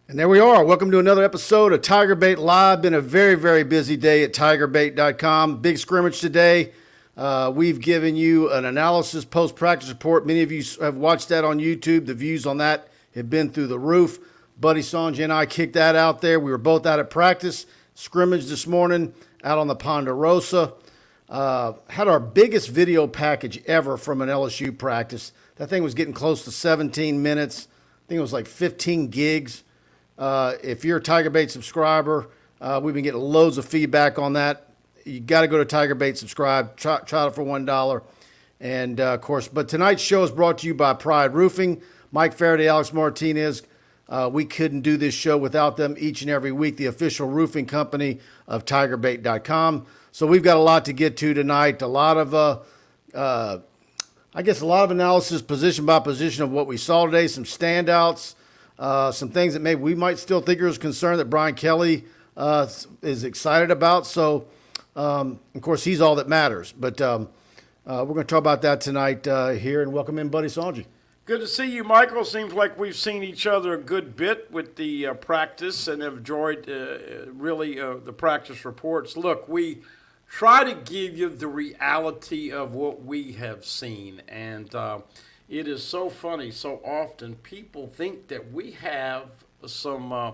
And there we are. Welcome to another episode of TigerBait Live. Been a very, very busy day at TigerBait.com. Big scrimmage today. We've given you an analysis post-practice report. Many of you have watched that on YouTube. The views on that have been through the roof. Buddy Songy and I kicked that out there. We were both out at practice. Scrimmage this morning out on the Ponderosa. Had our biggest video package ever from an LSU practice. That thing was getting close to 17 minutes. I think it was like 15 gigs. If you're a TigerBait subscriber, we've been getting loads of feedback on that. You got to go to TigerBait, subscribe, try it for $1. And, of course, but tonight's show is brought to you by Pride Roofing. Mike Faraday, Alex Martinez. We couldn't do this show without them each and every week, the official roofing company of TigerBait.com. So we've got a lot to get to tonight, a lot of analysis position by position of what we saw today, some standouts. Some things that maybe we might still think are concerned that Brian Kelly is excited about. So, of course, he's all that matters. But we're going to talk about that tonight here, and welcome in Buddy Songy. Good to see you, Michael. Seems like we've seen each other a good bit with the practice and have enjoyed the practice reports. Look, we try to give you the reality of what we have seen, and it is so funny. So often people think that we have some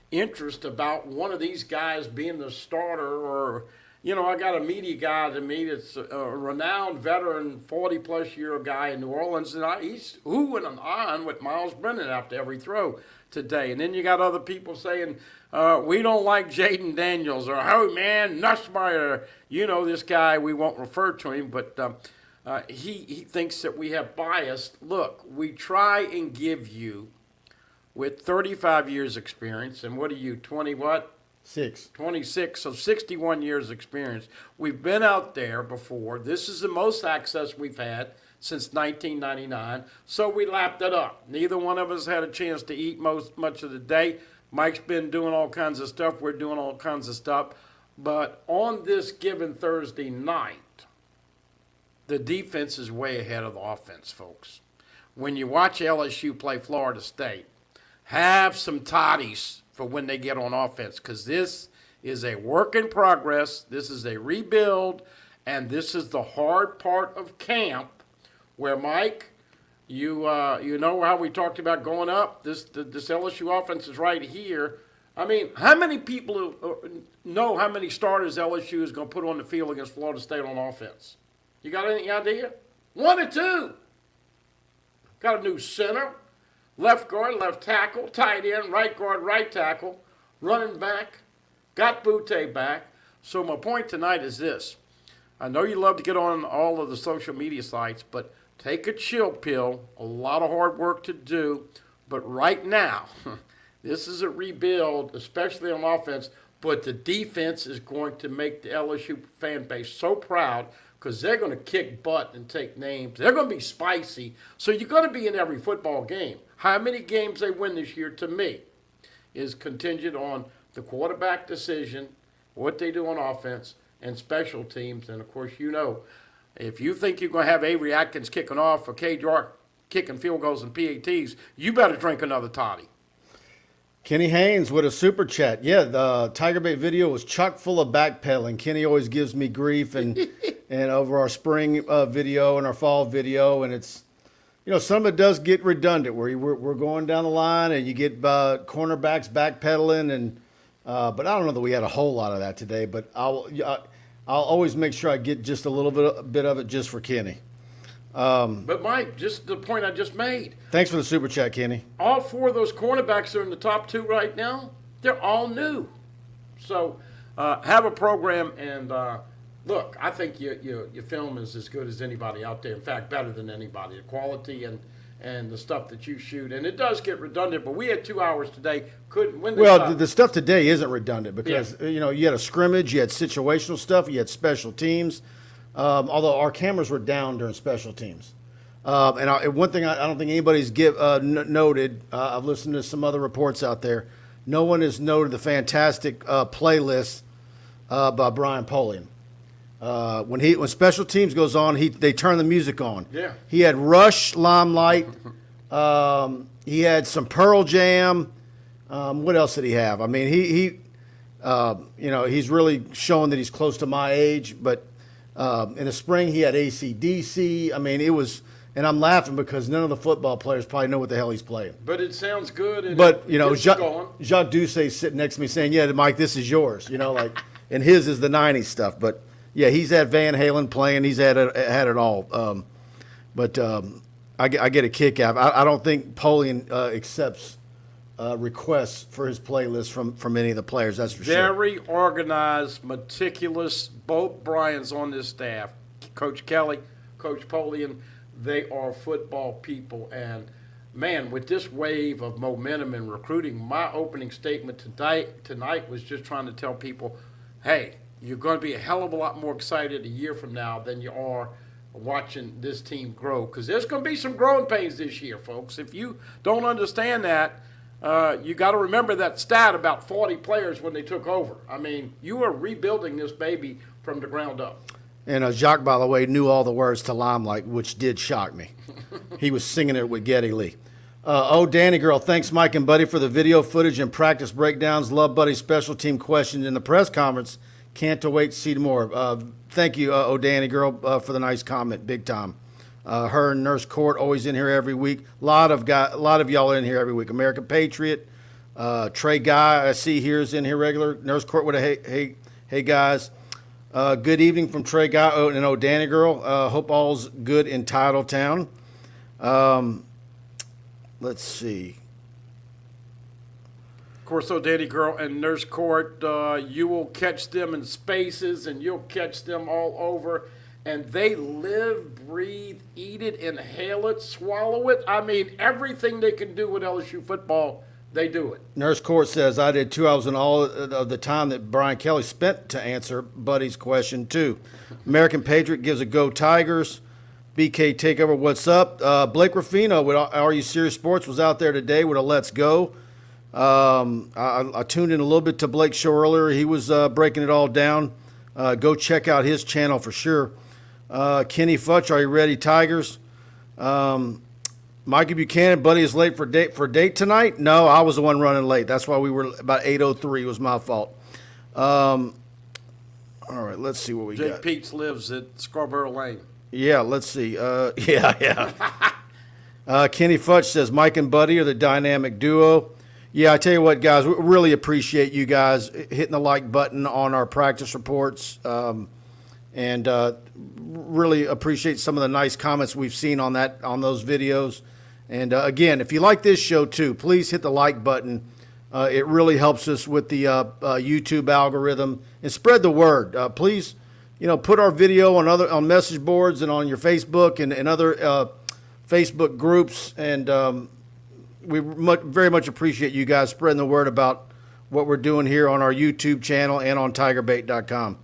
interest about one of these guys being the starter, or, you know, I got a media guy to me that's a renowned veteran, 40-plus year guy in New Orleans, and he's oohing and ahhing with Miles Brennan after every throw today. And then you got other people saying, we don't like Jaden Daniels, or, oh, man, Nussmeier, you know, this guy, we won't refer to him, but he thinks that we have bias. Look, we try and give you, with 35 years experience, and what are you, 20 what? 26, so 61 years experience. We've been out there before. This is the most access we've had since 1999, so we lapped it up. Neither one of us had a chance to eat much of the day. Mike's been doing all kinds of stuff. We're doing all kinds of stuff. But on this given Thursday night, the defense is way ahead of the offense, folks. When you watch LSU play Florida State, have some toddies for when they get on offense, because this is a work in progress. This is a rebuild, and this is the hard part of camp where, Mike, you know how we talked about going up? This LSU offense is right here. I mean, how many people know how many starters LSU is going to put on the field against Florida State on offense? You got any idea? 1 or 2. Got a new center, left guard, left tackle, tight end, right guard, right tackle, running back, got Butte back. So my point tonight is this. I know you love to get on all of the social media sites, but take a chill pill. A lot of hard work to do. But right now, this is a rebuild, especially on offense, but the defense is going to make the LSU fan base so proud, because they're going to kick butt and take names. They're going to be spicy. So you're going to be in every football game. How many games they win this year, to me, is contingent on the quarterback decision, what they do on offense, and special teams. And, of course, you know, if you think you're going to have Avery Atkins kicking off or Cade York kicking field goals and PATs, you better drink another toddy. Kenny Haynes with a super chat. Yeah, the TigerBait video was chock full of backpedaling. Kenny always gives me grief, and over our spring video and our fall video, and it's, you know, some of it does get redundant where we're going down the line and you get cornerbacks backpedaling, and but I don't know that we had a whole lot of that today. But I'll always make sure I get just a little bit of it just for Kenny. But, Mike, just the point I just made. Thanks for the super chat, Kenny. All 4 of those cornerbacks are in the top 2 right now. They're all new. So have a program, and look, I think your film is as good as anybody out there. In fact, better than anybody. The quality and the stuff that you shoot. And it does get redundant, but we had 2 hours today. The stuff today isn't redundant because, you know, you had a scrimmage, you had situational stuff, you had special teams. Although our cameras were down during special teams. One thing I don't think anybody's noted, I've listened to some other reports out there, no one has noted the fantastic playlist by Brian Polian. When special teams goes on, they turn the music on. Yeah. He had Rush, Limelight. He had some Pearl Jam. What else did he have? I mean, he's really showing that he's close to my age. But in the spring, he had AC/DC. I mean, it was, and I'm laughing because none of the football players probably know what the hell he's playing. But it sounds good. And but Jacques Doucet sitting next to me saying, "Yeah, Mike, this is yours." And his is the '90s stuff. But yeah, he's had Van Halen playing. He's had it all. I get a kick out. I don't think Polian accepts requests for his playlist from any of the players. That's for sure. Very organized, meticulous. Both Bryans on this staff, Coach Kelly, Coach Polian, they are football people. And man, with this wave of momentum and recruiting, my opening statement tonight was just trying to tell people, hey, you're going to be a hell of a lot more excited a year from now than you are watching this team grow, because there's going to be some growing pains this year, folks. If you don't understand that, you got to remember that stat about 40 players when they took over. I mean, you are rebuilding this baby from the ground up. And Jacques, by the way, knew all the words to Limelight, which did shock me. He was singing it with Geddy Lee. Danny Girl, thanks Mike and Buddy for the video footage and practice breakdowns. Love Buddy's special team questions in the press conference. Can't wait to see more. Thank you, Danny Girl, for the nice comment, big time. Her and Nurse Court always in here every week. A lot of y'all in here every week. American Patriot, Trey Guy, I see here is in here regular. Nurse Court with a hey guys. Good evening from Trey Guy and Danny Girl. Hope all's good in Titletown. Let's see. Of course, Danny Girl and Nurse Court, you will catch them in spaces and you'll catch them all over. And they live, breathe, eat it, inhale it, swallow it. I mean, everything they can do with LSU football, they do it. Nurse Court says, I did too. I was in all of the time that Brian Kelly spent to answer Buddy's question, too. American Patriot gives a go Tigers. BK Takeover, what's up? Blake Ruffino with Are You Serious Sports was out there today with a Let's Go. I tuned in a little bit to Blake's show earlier. He was breaking it all down. Go check out his channel for sure. Kenny Futch, are you ready, Tigers? Mikey Buchanan, Buddy is late for date tonight. No, I was the one running late. That's why we were about 8:03. It was my fault. All right, let's see what we got. Jake Peets lives at Scarborough Lane. Yeah, let's see. Yeah. Kenny Futch says Mike and Buddy are the dynamic duo. Yeah, I tell you what, guys, we really appreciate you guys hitting the like button on our practice reports, and really appreciate some of the nice comments we've seen on those videos. And again, if you like this show too, please hit the like button. It really helps us with the YouTube algorithm, and spread the word. Please, put our video on message boards and on your Facebook and other Facebook groups, and we very much appreciate you guys spreading the word about what we're doing here on our YouTube channel and on TigerBait.com.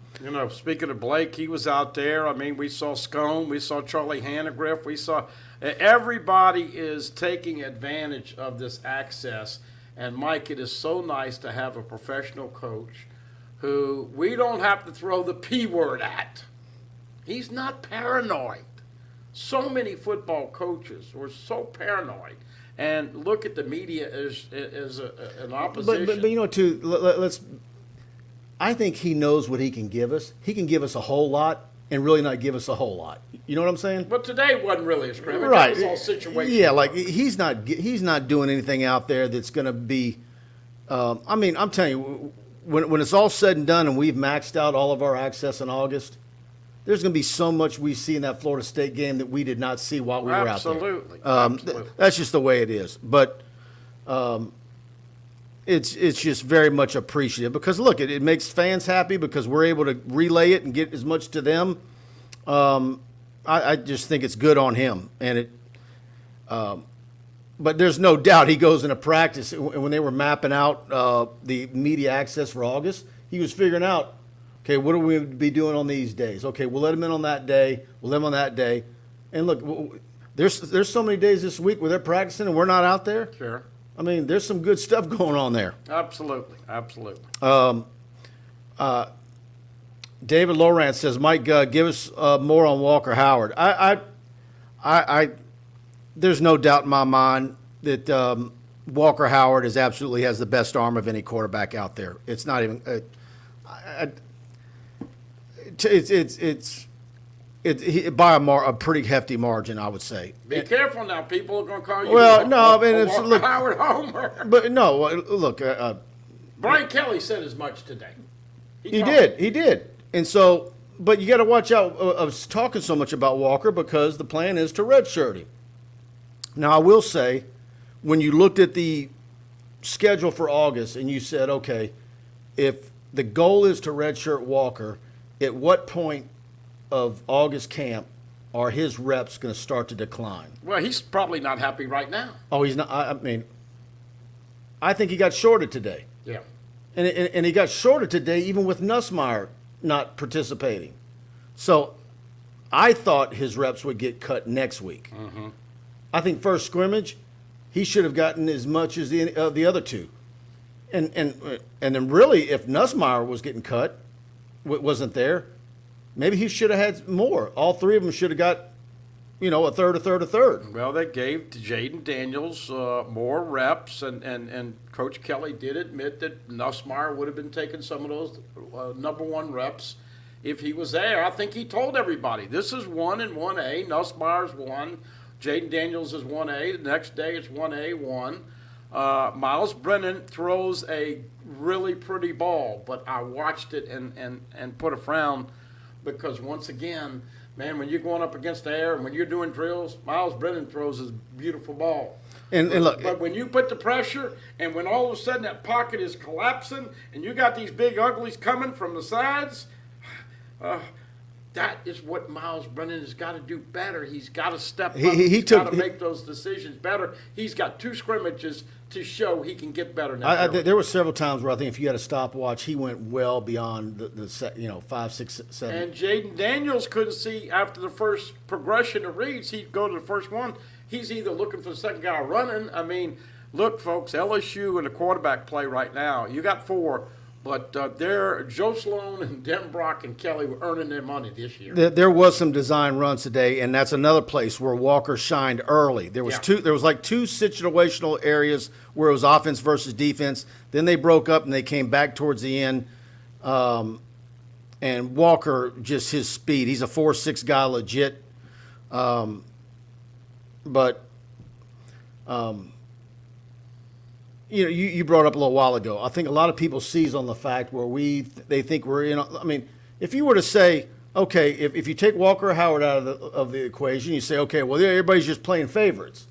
Speaking of Blake, he was out there. I mean, we saw Scone, we saw Charlie Hannegriff, we saw everybody is taking advantage of this access. And Mike, it is so nice to have a professional coach who we don't have to throw the P word at. He's not paranoid. So many football coaches were so paranoid. And look at the media as an opposition. But too, let's. I think he knows what he can give us. He can give us a whole lot and really not give us a whole lot. You know what I'm saying? But today wasn't really a scrimmage. Right. It was all situational. Yeah, like he's not doing anything out there that's going to be. I mean, I'm telling you, when it's all said and done and we've maxed out all of our access in August, there's going to be so much we see in that Florida State game that we did not see while we were out there. Absolutely. That's just the way it is. But it's just very much appreciative because, look, it makes fans happy because we're able to relay it and get as much to them. I just think it's good on him. And but there's no doubt he goes into practice. When they were mapping out the media access for August, he was figuring out, okay, what do we be doing on these days? Okay, we'll let them in on that day. We'll let them on that day. And look, there's so many days this week where they're practicing and we're not out there. Sure. I mean, there's some good stuff going on there. Absolutely. David Lorance says, Mike, give us more on Walker Howard. I there's no doubt in my mind that Walker Howard absolutely has the best arm of any quarterback out there. It's not even. It's by a pretty hefty margin, I would say. Be careful now. People are going to call you. Well, no, I mean, it's, Walker look, Howard Homer. But no, look. Brian Kelly said as much today. He did. And so, but you got to watch out of talking so much about Walker because the plan is to redshirt him. Now, I will say, when you looked at the schedule for August and you said, okay, if the goal is to redshirt Walker, at what point of August camp are his reps going to start to decline? Well, he's probably not happy right now. Oh, he's not. I mean, I think he got shorted today. Yeah. And he got shorted today even with Nussmeier not participating. So I thought his reps would get cut next week. Mm-hmm. I think first scrimmage, he should have gotten as much as the other two. And then really, if Nussmeier was getting cut, wasn't there, maybe he should have had more. All three of them should have got, a third. Well, they gave Jaden Daniels more reps, and Coach Kelly did admit that Nussmeier would have been taking some of those number one reps if he was there. I think he told everybody, this is 1 and 1A. Nussmeier's 1. Jaden Daniels is 1A. The next day it's 1A, 1. Miles Brennan throws a really pretty ball, but I watched it and put a frown because, once again, man, when you're going up against the air and when you're doing drills, Miles Brennan throws his beautiful ball. And look, but when you put the pressure and when all of a sudden that pocket is collapsing and you got these big uglies coming from the sides, that is what Miles Brennan has got to do better. He's got to step up. He's got to make those decisions better. He's got 2 scrimmages to show he can get better now. There were several times where I think if you had a stopwatch, he went well beyond the 5, 6, 7. And Jaden Daniels couldn't see after the first progression of reads. He'd go to the first one. He's either looking for the second guy running. I mean, look, folks, LSU in the quarterback play right now, you got 4. But Joe Sloan and Dem Brock and Kelly were earning their money this year. There was some design runs today, and that's another place where Walker shined early. There was two situational areas where it was offense versus defense. Then they broke up and they came back towards the end. And Walker, just his speed. He's a 4.6 guy, legit. You brought up a little while ago. I think a lot of people seize on the fact where they think we're I mean, if you were to say, okay, if you take Walker Howard out of the equation, you say, okay, well, everybody's just playing favorites.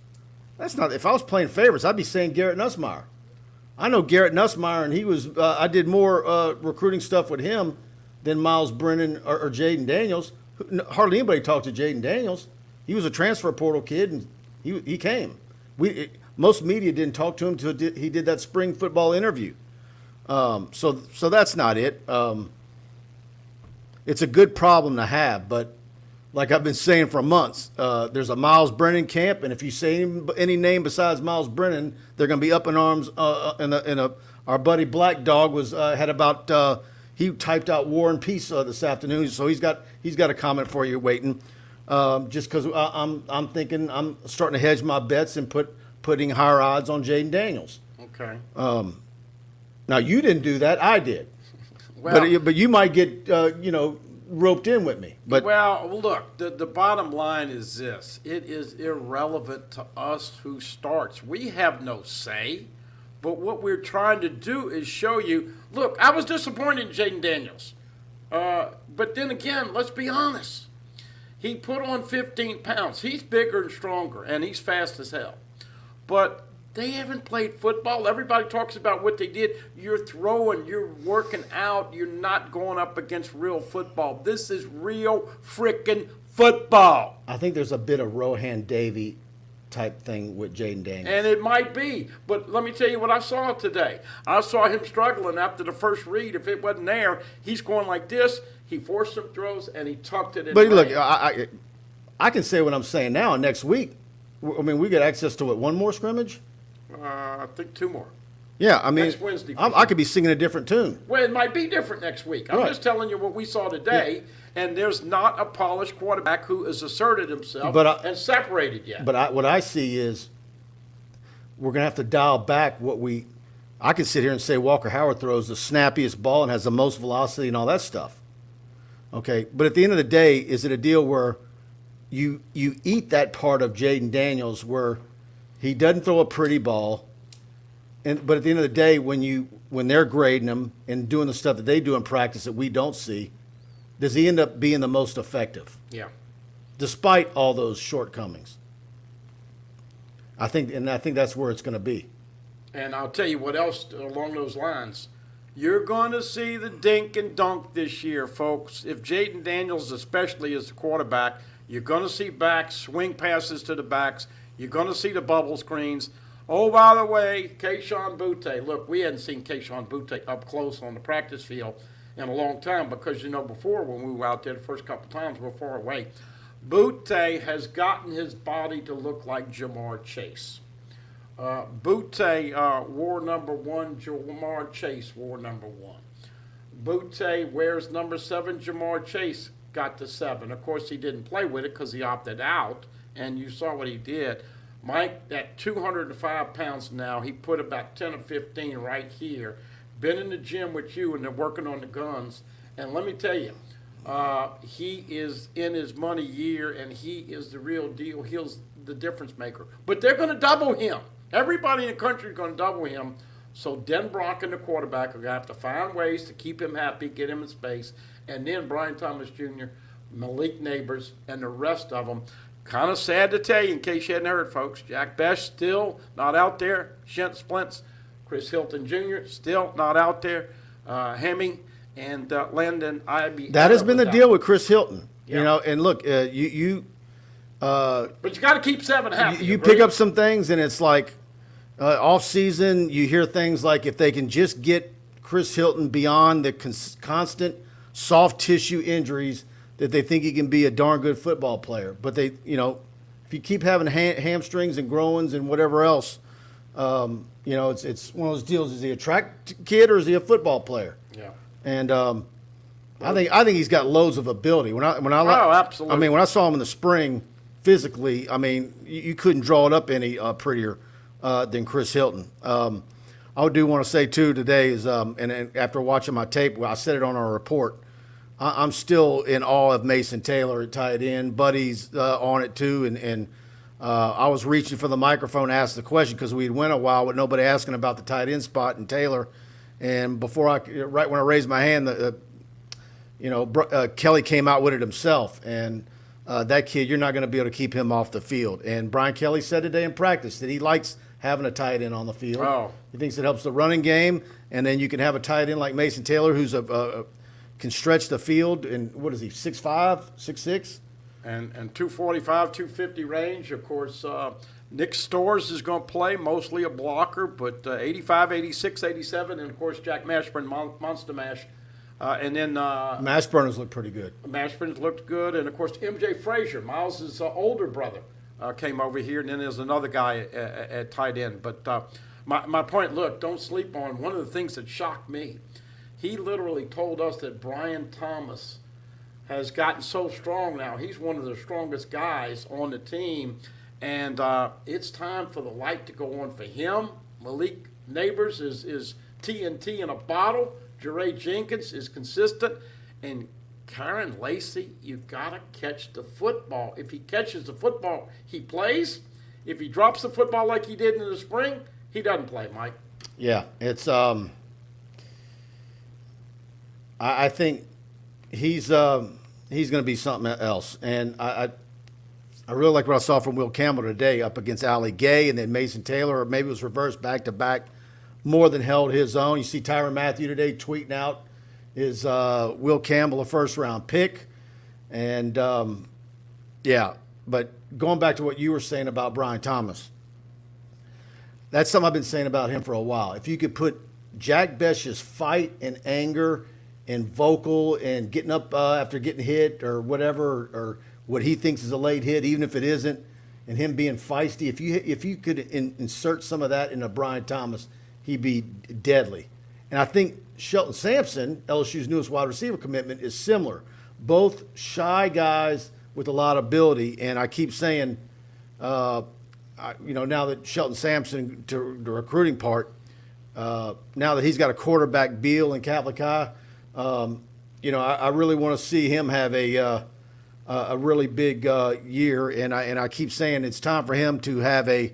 That's not. If I was playing favorites, I'd be saying Garrett Nussmeier. I know Garrett Nussmeier, and he was. I did more recruiting stuff with him than Miles Brennan or Jaden Daniels. Hardly anybody talked to Jaden Daniels. He was a transfer portal kid, and he came. Most media didn't talk to him until he did that spring football interview. So that's not it. It's a good problem to have, but like I've been saying for months, there's a Miles Brennan camp, and if you say any name besides Miles Brennan, they're going to be up in arms. Our buddy Black Dog had about he typed out War and Peace this afternoon, so he's got a comment for you waiting. Just because I'm thinking I'm starting to hedge my bets and putting higher odds on Jaden Daniels. Okay. Now you didn't do that. I did. Well, but you might get roped in with me. But look, the bottom line is this: it is irrelevant to us who starts. We have no say. But what we're trying to do is show you. Look, I was disappointed in Jaden Daniels. But then again, let's be honest. He put on 15 pounds. He's bigger and stronger, and he's fast as hell. But they haven't played football. Everybody talks about what they did. You're throwing, you're working out, you're not going up against real football. This is real freaking football. I think there's a bit of Rohan Davey type thing with Jaden Daniels. And it might be. But let me tell you what I saw today. I saw him struggling after the first read. If it wasn't there, he's going like this. He forced some throws, and he tucked it in. But look, I can say what I'm saying now. Next week, I mean, we get access to one more scrimmage? I think 2 more. Yeah, I mean, next Wednesday. I could be singing a different tune. Well, it might be different next week. I'm just telling you what we saw today, and there's not a polished quarterback who has asserted himself and separated yet. But what I see is we're going to have to dial back what we. I could sit here and say Walker Howard throws the snappiest ball and has the most velocity and all that stuff. Okay, but at the end of the day, is it a deal where you eat that part of Jaden Daniels where he doesn't throw a pretty ball, but at the end of the day, when they're grading him and doing the stuff that they do in practice that we don't see, does he end up being the most effective? Yeah. Despite all those shortcomings. I think that's where it's going to be. And I'll tell you what else along those lines. You're going to see the dink and dunk this year, folks. If Jaden Daniels especially is the quarterback, you're going to see backs, swing passes to the backs. You're going to see the bubble screens. Oh, by the way, Kayshon Boutte. Look, we hadn't seen Kayshon Boutte up close on the practice field in a long time because, before when we were out there the first couple times, we were far away. Boutte has gotten his body to look like Jamar Chase. Boutte wore number 1. Jamar Chase wore number 1. Boutte wears number 7. Jamar Chase got the 7. Of course, he didn't play with it because he opted out, and you saw what he did. Mike, at 205 pounds now, he put about 10 or 15 right here. Been in the gym with you, and they're working on the guns. And let me tell you, he is in his money year, and he is the real deal. He's the difference maker. But they're going to double him. Everybody in the country is going to double him. So Den Brock and the quarterback are going to have to find ways to keep him happy, get him in space. And then Brian Thomas Jr., Malik Neighbors, and the rest of them. Kind of sad to tell you, in case you hadn't heard, folks, Jack Bech still not out there. Shent Splints, Chris Hilton Jr. still not out there. Hemi and Landon Ivy. That has been the deal with Chris Hilton. Yeah. And look, but you got to keep 7 happy. You pick up some things, and it's like off season. You hear things like if they can just get Chris Hilton beyond the constant soft tissue injuries, that they think he can be a darn good football player. But they, if you keep having hamstrings and groins and whatever else, it's one of those deals. Is he a track kid or is he a football player? Yeah. And I think he's got loads of ability. Absolutely. I mean, when I saw him in the spring, physically, I mean, you couldn't draw it up any prettier than Chris Hilton. I do want to say too today is, and after watching my tape, I said it on our report. I'm still in awe of Mason Taylor at tight end. Buddy's on it too, and I was reaching for the microphone to ask the question because we'd went a while with nobody asking about the tight end spot and Taylor. And right when I raised my hand, Kelly came out with it himself, and that kid, you're not going to be able to keep him off the field. And Brian Kelly said today in practice that he likes having a tight end on the field. Oh. He thinks it helps the running game, and then you can have a tight end like Mason Taylor who's can stretch the field. And what is he, 6'5", 6'6"? And 245, 250 range. Of course, Nick Storrs is going to play, mostly a blocker, but 85, 86, 87, and of course Jack Mashburn, Monster Mash. And then Mashburn looked pretty good. Mashburn looked good, and of course MJ Frazier, Miles' older brother, came over here, and then there's another guy at tight end. But my point, look, don't sleep on one of the things that shocked me. He literally told us that Brian Thomas has gotten so strong now. He's one of the strongest guys on the team, and it's time for the light to go on for him. Malik Neighbors is TNT in a bottle. Jeray Jenkins is consistent, and Karen Lacey, you've got to catch the football. If he catches the football, he plays. If he drops the football like he did in the spring, he doesn't play, Mike. Yeah, it's I think he's going to be something else, and I really like what I saw from Will Campbell today up against Allie Gay, and then Mason Taylor, or maybe it was reversed back to back, more than held his own. You see Tyrann Mathieu today tweeting out is Will Campbell a first-round pick, and but going back to what you were saying about Brian Thomas, that's something I've been saying about him for a while. If you could put Jack Bech's fight and anger and vocal and getting up after getting hit or whatever, or what he thinks is a late hit, even if it isn't, and him being feisty, if you could insert some of that into Brian Thomas, he'd be deadly. And I think Shelton Sampson, LSU's newest wide receiver commitment, is similar. Both shy guys with a lot of ability, and I keep saying now that Shelton Sampson, to the recruiting part, now that he's got a quarterback, Beal and Catholic High, I really want to see him have a really big year. And I keep saying it's time for him to have a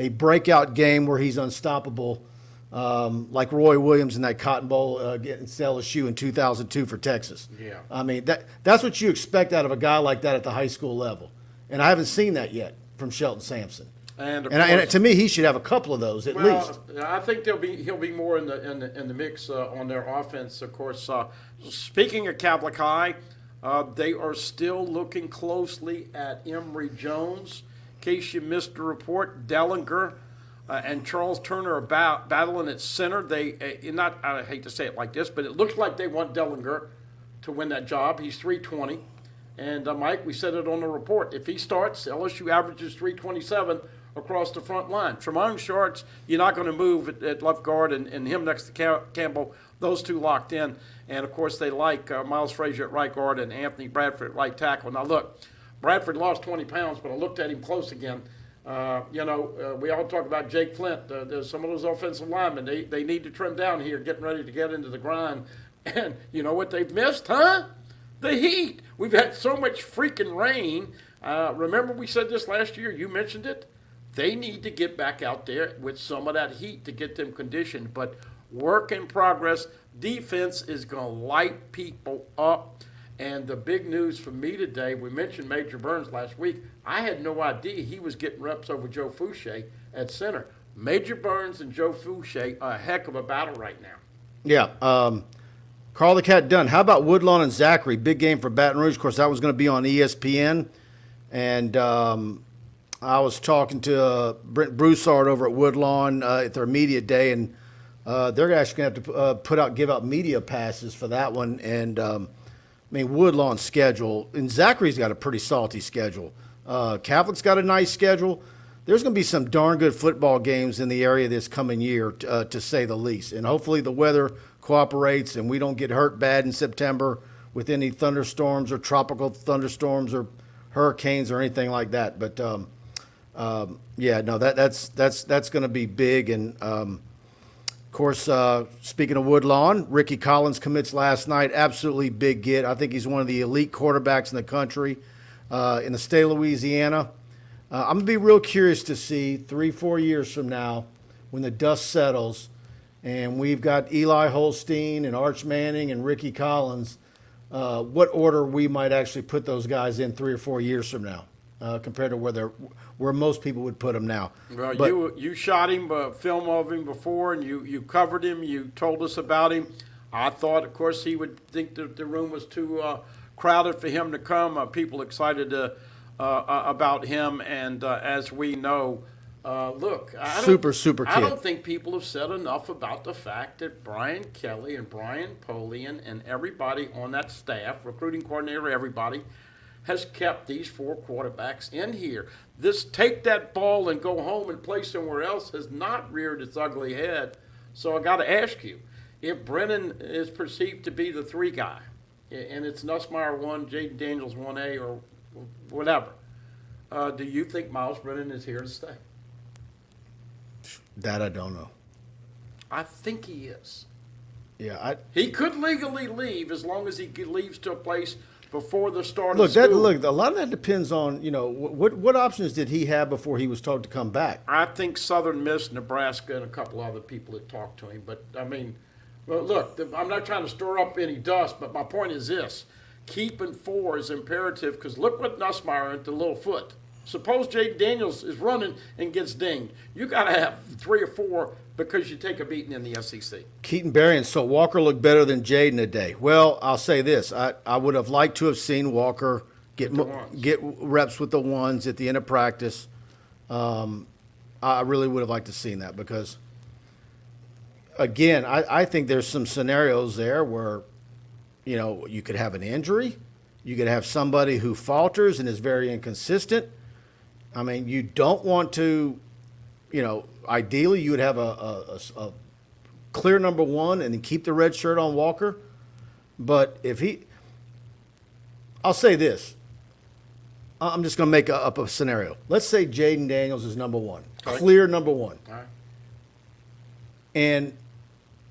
breakout game where he's unstoppable, like Roy Williams in that Cotton Bowl against LSU in 2002 for Texas. Yeah. I mean, that's what you expect out of a guy like that at the high school level. And I haven't seen that yet from Shelton Sampson. And to me, he should have a couple of those at least. I think he'll be more in the mix on their offense. Of course, speaking of Catholic High, they are still looking closely at Emory Jones. In case you missed the report, Dellinger and Charles Turner are battling at center. I hate to say it like this, but it looks like they want Dellinger to win that job. He's 320. And Mike, we said it on the report. If he starts, LSU averages 327 across the front line. Tremont Sharts, you're not going to move at left guard, and him next to Campbell, those two locked in. And, of course, they like Miles Frazier at right guard and Anthony Bradford at right tackle. Now, look, Bradford lost 20 pounds, but I looked at him close again. We all talk about Jake Flint. There's some of those offensive linemen. They need to trim down here, getting ready to get into the grind. And you know what they've missed, huh? The heat. We've had so much freaking rain. Remember we said this last year? You mentioned it. They need to get back out there with some of that heat to get them conditioned. But work in progress. Defense is going to light people up. And the big news for me today, we mentioned Major Burns last week. I had no idea he was getting reps over Joe Fouché at center. Major Burns and Joe Fouché, a heck of a battle right now. Yeah. Carl the Cat Dunn. How about Woodlawn and Zachary? Big game for Baton Rouge. Of course, that was going to be on ESPN. And I was talking to Brent Broussard over at Woodlawn at their media day, and they're actually going to have to give out media passes for that one. And, Woodlawn's schedule, and Zachary's got a pretty salty schedule. Catholic's got a nice schedule. There's going to be some darn good football games in the area this coming year, to say the least. And hopefully the weather cooperates and we don't get hurt bad in September with any thunderstorms or tropical thunderstorms or hurricanes or anything like that. But that's going to be big. And of course, speaking of Woodlawn, Ricky Collins commits last night. Absolutely big get. I think he's one of the elite quarterbacks in the country, in the state of Louisiana. I'm going to be real curious to see 3-4 years from now when the dust settles and we've got Eli Holstein and Arch Manning and Ricky Collins, what order we might actually put those guys in 3 or 4 years from now, compared to where most people would put them now. Well, you shot him, film of him before, and you covered him. You told us about him. I thought, of course, he would think that the room was too crowded for him to come. People excited about him, and as we know, look, super kid. I don't think people have said enough about the fact that Brian Kelly and Brian Polian and everybody on that staff, recruiting coordinator, everybody, has kept these 4 quarterbacks in here. This take that ball and go home and play somewhere else has not reared its ugly head. So I got to ask you, if Brennan is perceived to be the 3 guy, and it's Nussmeier 1, Jaden Daniels 1A, or whatever, do you think Miles Brennan is here to stay? That I don't know. I think he is. Yeah, he could legally leave as long as he leaves to a place before the start of school. Look, a lot of that depends on, what options did he have before he was told to come back? I think Southern Miss, Nebraska, and a couple other people had talked to him. But, look, I'm not trying to stir up any dust, but my point is this. Keeping 4 is imperative because look what Nussmeier at the little foot. Suppose Jaden Daniels is running and gets dinged. You got to have 3 or 4 because you take a beating in the SEC. Keaton Berry and so Walker looked better than Jaden today. Well, I'll say this. I would have liked to have seen Walker get reps with the ones at the end of practice. I really would have liked to have seen that because, again, I think there's some scenarios there where, you could have an injury. You could have somebody who falters and is very inconsistent. You don't want to, ideally you would have a clear number 1 and then keep the red shirt on Walker. But I'll say this. I'm just going to make up a scenario. Let's say Jaden Daniels is number one, Okay. clear number one. All right. And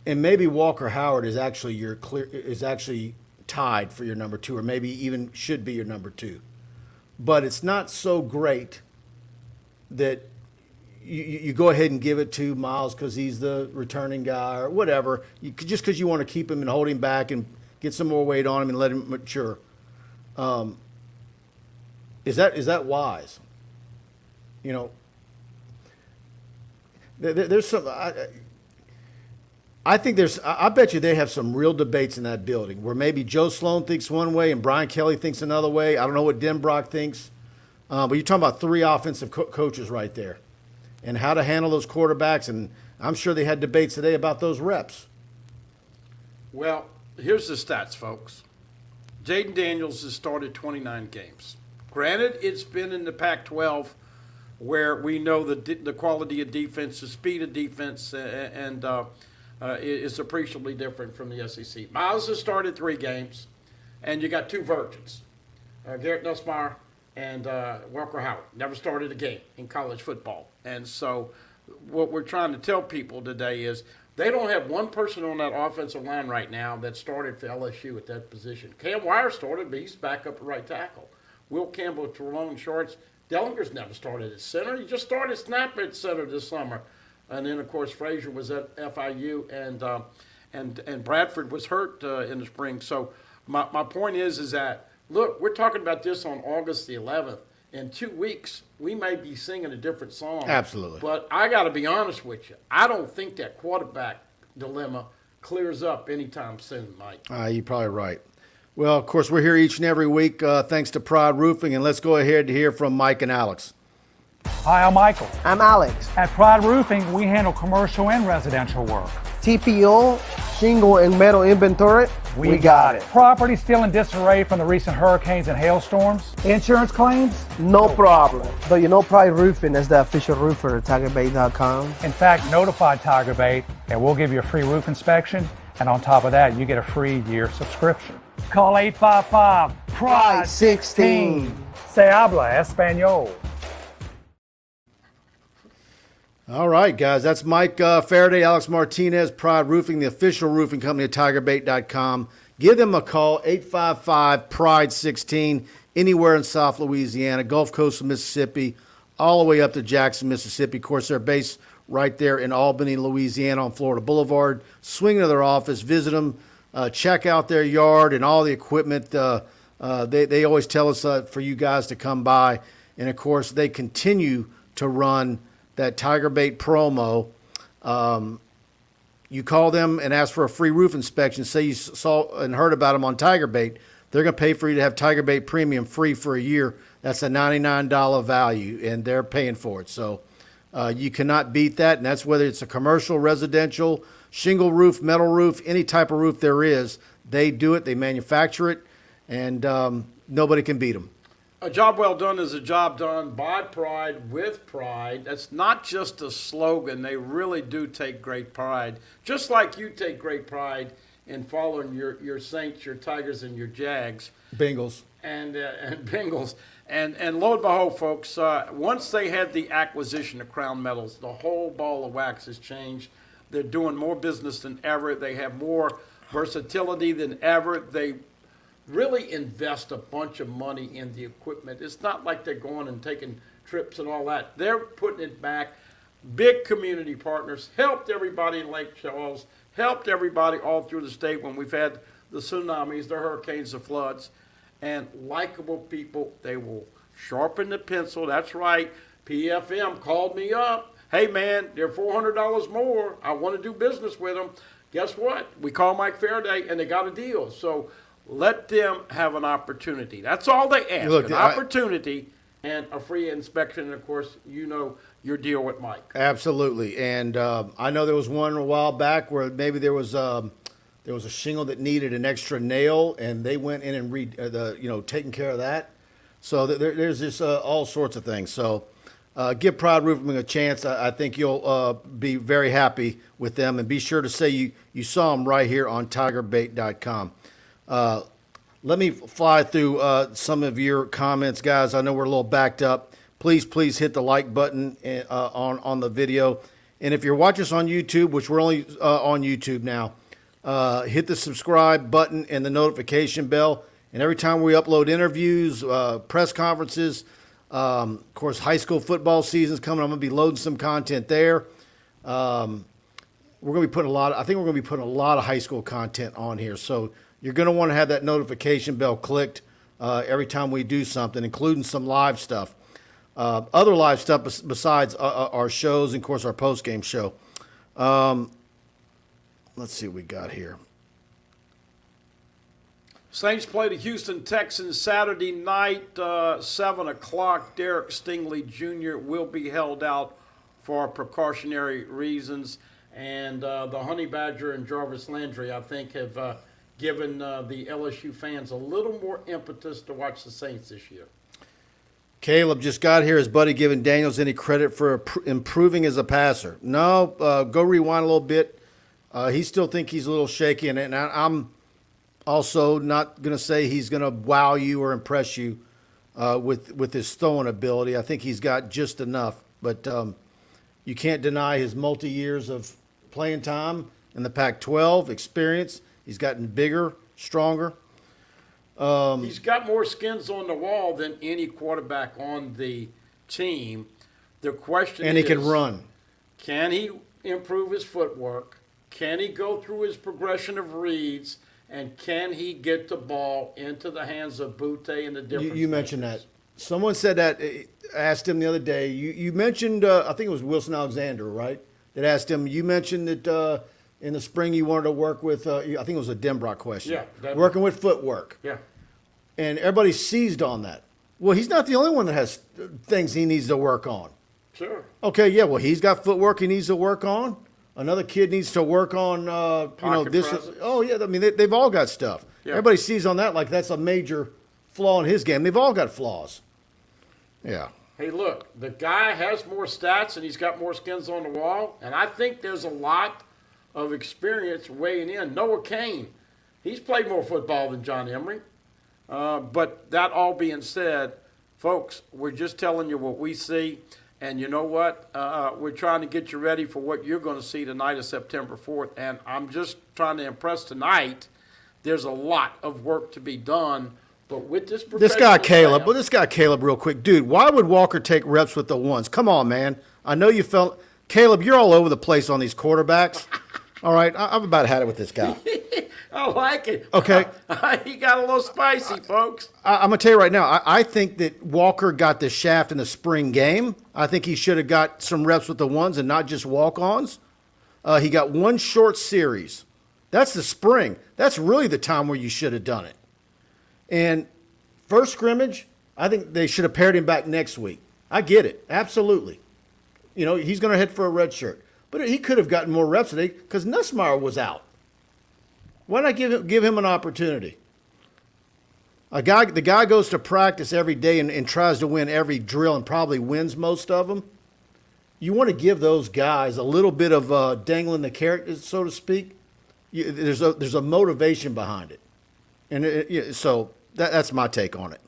maybe Walker Howard is actually tied for your number two, or maybe even should be your number two. But it's not so great that you go ahead and give it to Miles because he's the returning guy or whatever. Just because you want to keep him and hold him back and get some more weight on him and let him mature. Is that wise? You know, there's some. I think I bet you they have some real debates in that building where maybe Joe Sloan thinks one way and Brian Kelly thinks another way. I don't know what Denbrock thinks. But you're talking about three offensive coaches right there and how to handle those quarterbacks. And I'm sure they had debates today about those reps. Well, here's the stats, folks. Jaden Daniels has started 29 games. Granted, it's been in the Pac-12 where we know the quality of defense, the speed of defense, and is appreciably different from the SEC. Miles has started 3 games, and you got 2 virgins, Garrett Nussmeier and Walker Howard. Never started a game in college football. And so what we're trying to tell people today is they don't have one person on that offensive line right now that started for LSU at that position. Cam Wire started, but he's back up at right tackle. Will Campbell, Trelone Shorts, Dellinger's never started at center. He just started snapper at center this summer. And then, of course, Frazier was at FIU, and Bradford was hurt in the spring. So my point is that, look, we're talking about this on August the 11th. In 2 weeks, we may be singing a different song. Absolutely. But I got to be honest with you. I don't think that quarterback dilemma clears up anytime soon, Mike. You're probably right. Well, of course, we're here each and every week thanks to Pride Roofing. And let's go ahead to hear from Mike and Alex. Hi, I'm Michael. I'm Alex. At Pride Roofing, we handle commercial and residential work. TPO, shingle, and metal inventory. We got it. Property still in disarray from the recent hurricanes and hailstorms. Insurance claims? No problem. But you know Pride Roofing is the official roofer at TigerBait.com. In fact, notify TigerBait, and we'll give you a free roof inspection. And on top of that, you get a free year subscription. Call 855-PRIDE-16. Se habla Espanol. All right, guys. That's Mike Faraday, Alex Martinez, Pride Roofing, the official roofing company of TigerBait.com. Give them a call, 855-PRIDE-16, anywhere in South Louisiana, Gulf Coast of Mississippi, all the way up to Jackson, Mississippi. Of course, they're based right there in Albany, Louisiana on Florida Boulevard. Swing into their office, visit them, check out their yard and all the equipment. They always tell us for you guys to come by. And, of course, they continue to run that TigerBait promo. You call them and ask for a free roof inspection. Say you saw and heard about them on TigerBait. They're going to pay for you to have TigerBait Premium free for a year. That's a $99 value, and they're paying for it. So you cannot beat that, and that's whether it's a commercial, residential, shingle roof, metal roof, any type of roof there is. They do it. They manufacture it, and nobody can beat them. A job well done is a job done by Pride with pride. That's not just a slogan. They really do take great pride, just like you take great pride in following your Saints, your Tigers, and your Jags. Bengals. And Bengals. And lo and behold, folks, once they had the acquisition of Crown Metals, the whole ball of wax has changed. They're doing more business than ever. They have more versatility than ever. They really invest a bunch of money in the equipment. It's not like they're going and taking trips and all that. They're putting it back. Big community partners, helped everybody in Lake Charles, helped everybody all through the state when we've had the tsunamis, the hurricanes, the floods, and likable people. They will sharpen the pencil. That's right. PFM called me up. Hey, man, they're $400 more. I want to do business with them. Guess what? We call Mike Faraday, and they got a deal. So let them have an opportunity. That's all they ask, an opportunity and a free inspection. And, of course, you know your deal with Mike. Absolutely. And I know there was one a while back where maybe there was a shingle that needed an extra nail, and they went in and taking care of that. So there's just all sorts of things. So give Pride Roofing a chance. I think you'll be very happy with them. And be sure to say you saw them right here on TigerBait.com. let me fly through some of your comments, guys. I know we're a little backed up. Please hit the like button on the video. And if you're watching us on YouTube, which we're only on YouTube now, hit the subscribe button and the notification bell. And every time we upload interviews, press conferences, of course, high school football season's coming. I'm going to be loading some content there. We're going to be putting I think we're going to be putting a lot of high school content on here. So you're going to want to have that notification bell clicked every time we do something, including some live stuff. Other live stuff besides our shows and, of course, our post-game show. Let's see what we got here. Saints play the Houston Texans Saturday night, 7 o'clock. Derek Stingley Jr. will be held out for precautionary reasons. And the Honey Badger and Jarvis Landry, I think, have given the LSU fans a little more impetus to watch the Saints this year. Caleb just got here. Is Buddy giving Daniels any credit for improving as a passer? No. Go rewind a little bit. He still think he's a little shaky, and I'm also not going to say he's going to wow you or impress you with his throwing ability. I think he's got just enough, but you can't deny his multi-years of playing time in the Pac-12 experience. He's gotten bigger, stronger. He's got more skins on the wall than any quarterback on the team. The question and is, he can run. Can he improve his footwork? Can he go through his progression of reads? And can he get the ball into the hands of Butte and the different You mentioned that. Someone said that, asked him the other day. You mentioned, I think it was Wilson Alexander, right? That asked him, you mentioned that in the spring you wanted to work with, I think it was a Denbrock question. Yeah. Working with footwork. Yeah. And everybody seized on that. Well, he's not the only one that has things he needs to work on. Sure. Okay, yeah, well, he's got footwork he needs to work on. Another kid needs to work on, this. presence. Oh, yeah, I mean, they've all got stuff. Yeah. Everybody sees on that like that's a major flaw in his game. They've all got flaws. Yeah. Hey, look, the guy has more stats and he's got more skins on the wall. And I think there's a lot of experience weighing in. Noah Kane, he's played more football than John Emery. But that all being said, folks, we're just telling you what we see. And you know what? We're trying to get you ready for what you're going to see tonight of September 4th. And I'm just trying to impress tonight. There's a lot of work to be done. But with this guy Caleb, real quick. Dude, why would Walker take reps with the ones? Come on, man. I know you felt – Caleb, you're all over the place on these quarterbacks. All right, I've about had it with this guy. I like it. Okay. He got a little spicy, folks. I'm going to tell you right now, I think that Walker got the shaft in the spring game. I think he should have got some reps with the ones and not just walk-ons. He got one short series. That's the spring. That's really the time where you should have done it. And first scrimmage, I think they should have paired him back next week. I get it. Absolutely. You know, he's going to head for a red shirt. But he could have gotten more reps today because Nussmeier was out. Why not give him an opportunity? The guy goes to practice every day and tries to win every drill and probably wins most of them. You want to give those guys a little bit of dangling the carrot, so to speak. There's a motivation behind it, and so that's my take on it.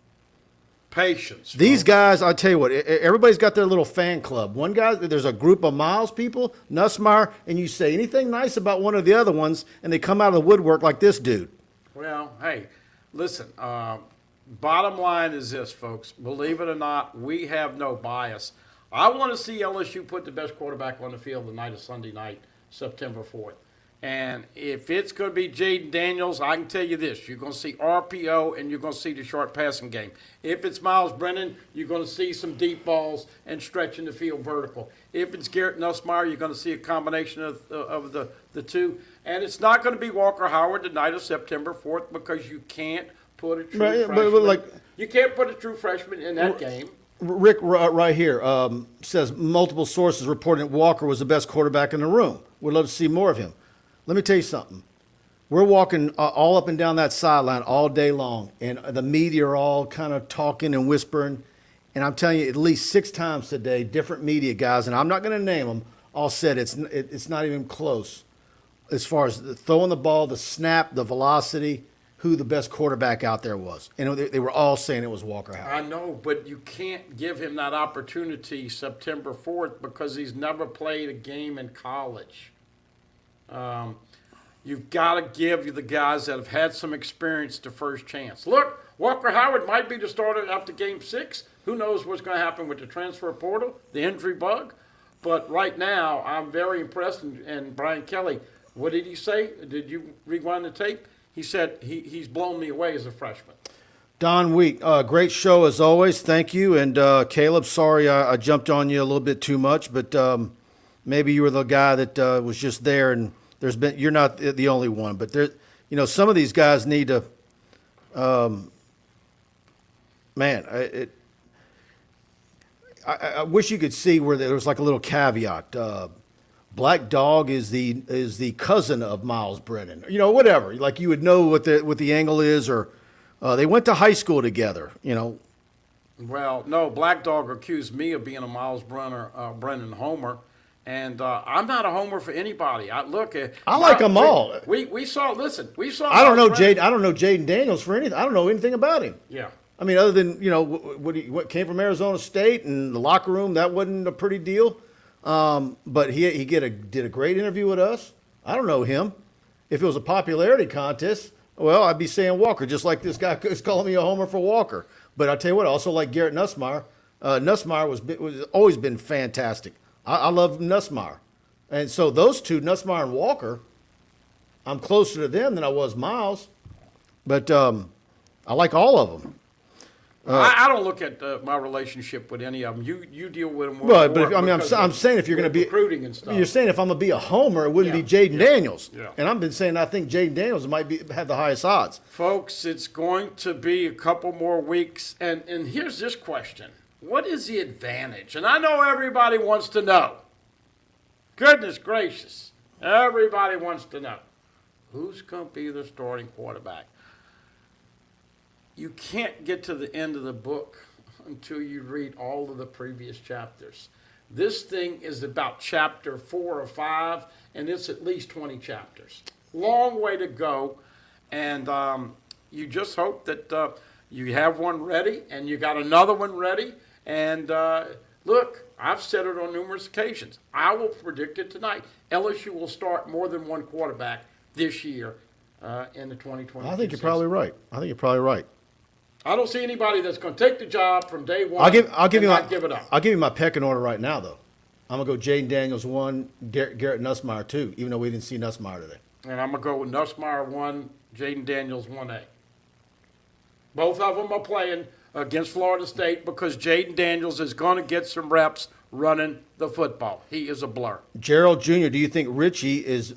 Patience. These guys, I'll tell you what, everybody's got their little fan club. One guy, there's a group of Miles people, Nussmeier, and you say anything nice about one of the other ones, and they come out of the woodwork like this dude. Well, hey, listen, bottom line is this, folks. Believe it or not, we have no bias. I want to see LSU put the best quarterback on the field the night of Sunday night, September 4th. And if it's going to be Jaden Daniels, I can tell you this. You're going to see RPO and you're going to see the short passing game. If it's Miles Brennan, you're going to see some deep balls and stretching the field vertical. If it's Garrett Nussmeier, you're going to see a combination of the two. And it's not going to be Walker Howard the night of September 4th because you can't put a true freshman. You can't put a true freshman in that game. Rick right here says multiple sources reporting that Walker was the best quarterback in the room. We'd love to see more of him. Let me tell you something. We're walking all up and down that sideline all day long, and the media are all kind of talking and whispering. And I'm telling you, at least 6 times today, different media guys, and I'm not going to name them, all said it's not even close as far as throwing the ball, the snap, the velocity, who the best quarterback out there was. And they were all saying it was Walker Howard. I know, but you can't give him that opportunity September 4th because he's never played a game in college. You've got to give the guys that have had some experience the first chance. Look, Walker Howard might be the starter after Game 6. Who knows what's going to happen with the transfer portal, the injury bug. But right now, I'm very impressed. And Brian Kelly, what did he say? Did you rewind the tape? He said he's blown me away as a freshman. Don Week, great show as always. Thank you. And Caleb, sorry I jumped on you a little bit too much, but maybe you were the guy that was just there. And you're not the only one, but some of these guys need to. I wish you could see where there was like a little caveat. Black Dog is the cousin of Miles Brennan. Whatever. Like you would know what the angle is, or they went to high school together. Well, no, Black Dog accused me of being a Miles Brennan homer, and I'm not a homer for anybody. I like them all. We saw. I don't know Jaden Daniels for anything. I don't know anything about him. Yeah. I mean, other than what came from Arizona State and the locker room, that wasn't a pretty deal. But he did a great interview with us. I don't know him. If it was a popularity contest, well, I'd be saying Walker, just like this guy is calling me a homer for Walker. But I'll tell you what, I also like Garrett Nussmeier. Nussmeier was always been fantastic. I love Nussmeier. And so those two, Nussmeier and Walker, I'm closer to them than I was Miles. But I like all of them. I don't look at my relationship with any of them. You deal with them. I'm saying if you're going to be recruiting and stuff. You're saying if I'm going to be a homer, it wouldn't be Jaden Daniels. Yeah. And I've been saying I think Jaden Daniels might have the highest odds. Folks, it's going to be a couple more weeks, and here's this question: what is the advantage? And I know everybody wants to know. Goodness gracious, everybody wants to know who's going to be the starting quarterback. You can't get to the end of the book until you read all of the previous chapters. This thing is about chapter 4 or 5, and it's at least 20 chapters. Long way to go, and you just hope that you have one ready, and you got another one ready. And look, I've said it on numerous occasions. I will predict it tonight. LSU will start more than one quarterback this year in the 2020. I think you're probably right. I don't see anybody that's going to take the job from day one. I'll give you give it up. I'll give you my pecking order right now, though. I'm gonna go Jaden Daniels 1, Garrett Nussmeier 2, even though we didn't see Nussmeier today. And I'm gonna go with Nussmeier 1, Jaden Daniels 1A. Both of them are playing against Florida State because Jaden Daniels is going to get some reps running the football. He is a blur. Gerald Jr., do you think Ricky is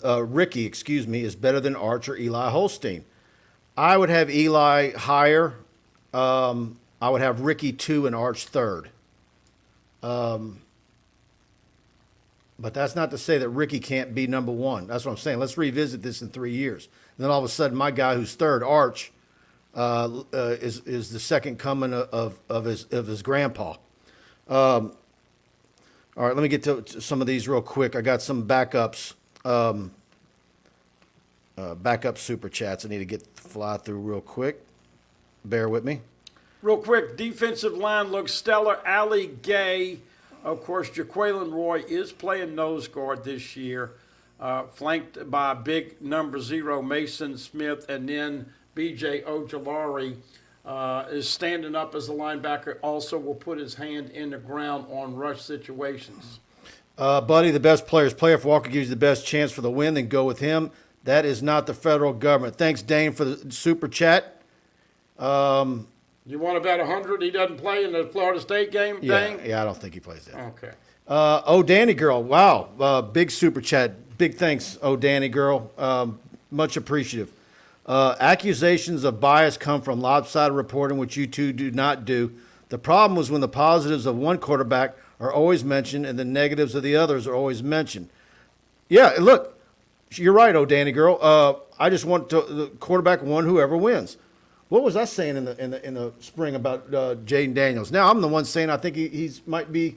better than Arch or Eli Holstein? I would have Eli higher. I would have Ricky 2 and Arch 3rd. But that's not to say that Ricky can't be number 1. That's what I'm saying. Let's revisit this in 3 years. And then all of a sudden, my guy who's 3rd, Arch, is the second coming of his grandpa. All right, let me get to some of these real quick. I got some backups, backup super chats. I need to fly through real quick. Bear with me. Real quick, defensive line looks stellar. Ali Gay, of course, Jaqueline Roy is playing nose guard this year, flanked by big number 0 Mason Smith, and then B.J. Ojolari is standing up as a linebacker. Also will put his hand in the ground on rush situations. Buddy, the best players play. If Walker gives you the best chance for the win, then go with him. That is not the federal government. Thanks, Dane, for the super chat. You want to bet 100 he doesn't play in the Florida State game, Dane? Yeah, I don't think he plays that. Okay. Danny Girl, wow. Big super chat. Big thanks, Danny Girl. Much appreciative. Accusations of bias come from lopsided reporting, which you two do not do. The problem was when the positives of one quarterback are always mentioned and the negatives of the others are always mentioned. Yeah, look, you're right, Danny Girl. I just want the quarterback one, whoever wins. What was I saying in the spring about Jaden Daniels? Now I'm the one saying I think he's might be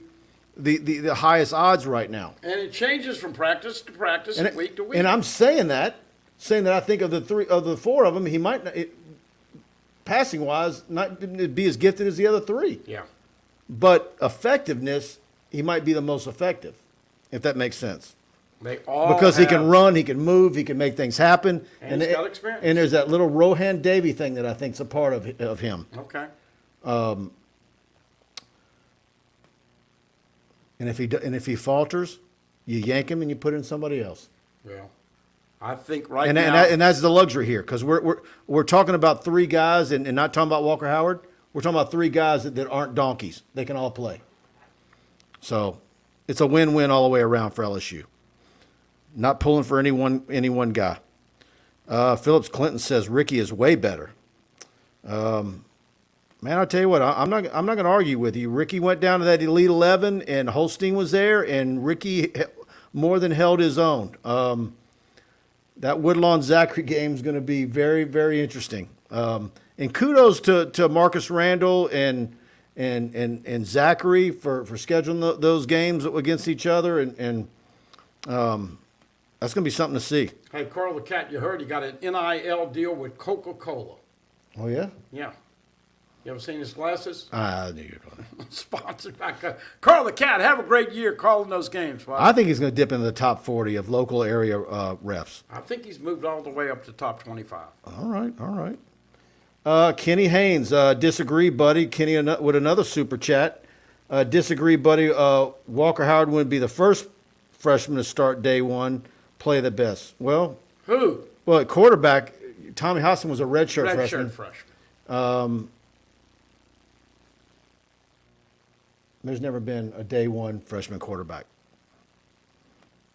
the highest odds right now. And it changes from practice to practice, and week to week. And I'm saying that I think of the 4 of them, he might not, passing wise, not be as gifted as the other three. Yeah. But effectiveness, he might be the most effective, if that makes sense. They all Because he can have- run, he can move, he can make things happen. And he's got experience. And there's that little Rohan Davey thing that I think's a part of him. Okay. And if he falters, you yank him and you put in somebody else. Well, I think right And now. and that's the luxury here, because we're talking about three guys and not talking about Walker Howard. We're talking about three guys that aren't donkeys. They can all play. So it's a win-win all the way around for LSU. Not pulling for any one guy. Phillips Clinton says Ricky is way better. Man, I'll tell you what, I'm not going to argue with you. Ricky went down to that Elite 11, and Holstein was there, and Ricky more than held his own. That Woodlawn Zachary game is going to be very, very interesting. And kudos to Marcus Randall and Zachary for scheduling those games against each other, and that's going to be something to see. Hey, Carl the Cat, you heard he got an NIL deal with Coca-Cola. Oh yeah, Yeah. You ever seen his glasses? I knew you were going. Sponsored by Carl the Cat. Have a great year calling those games. Wow. I think he's going to dip into the top 40 of local area refs. I think he's moved all the way up to top 25. All right. Kenny Haynes, disagree, buddy. Kenny with another super chat. Disagree, buddy. Walker Howard wouldn't be the first freshman to start day one, play the best. Well, Who? at quarterback, Tommy Hosson was a redshirt freshman. Redshirt freshman. There's never been a day one freshman quarterback.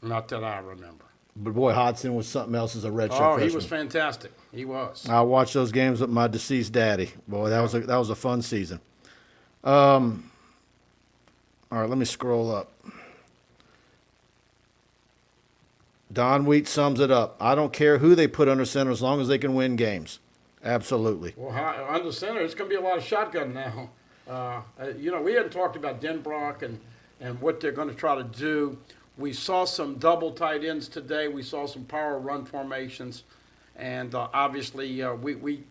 Not that I remember. But boy, Hodson was something else as a redshirt Oh, freshman. he was fantastic. He was. I watched those games with my deceased daddy. Boy, that was a fun season. All right, let me scroll up. Don Wheat sums it up. I don't care who they put under center as long as they can win games. Absolutely. Well, under center, it's going to be a lot of shotgun now. We hadn't talked about Denbrock and what they're going to try to do. We saw some double tight ends today. We saw some power run formations. And obviously, we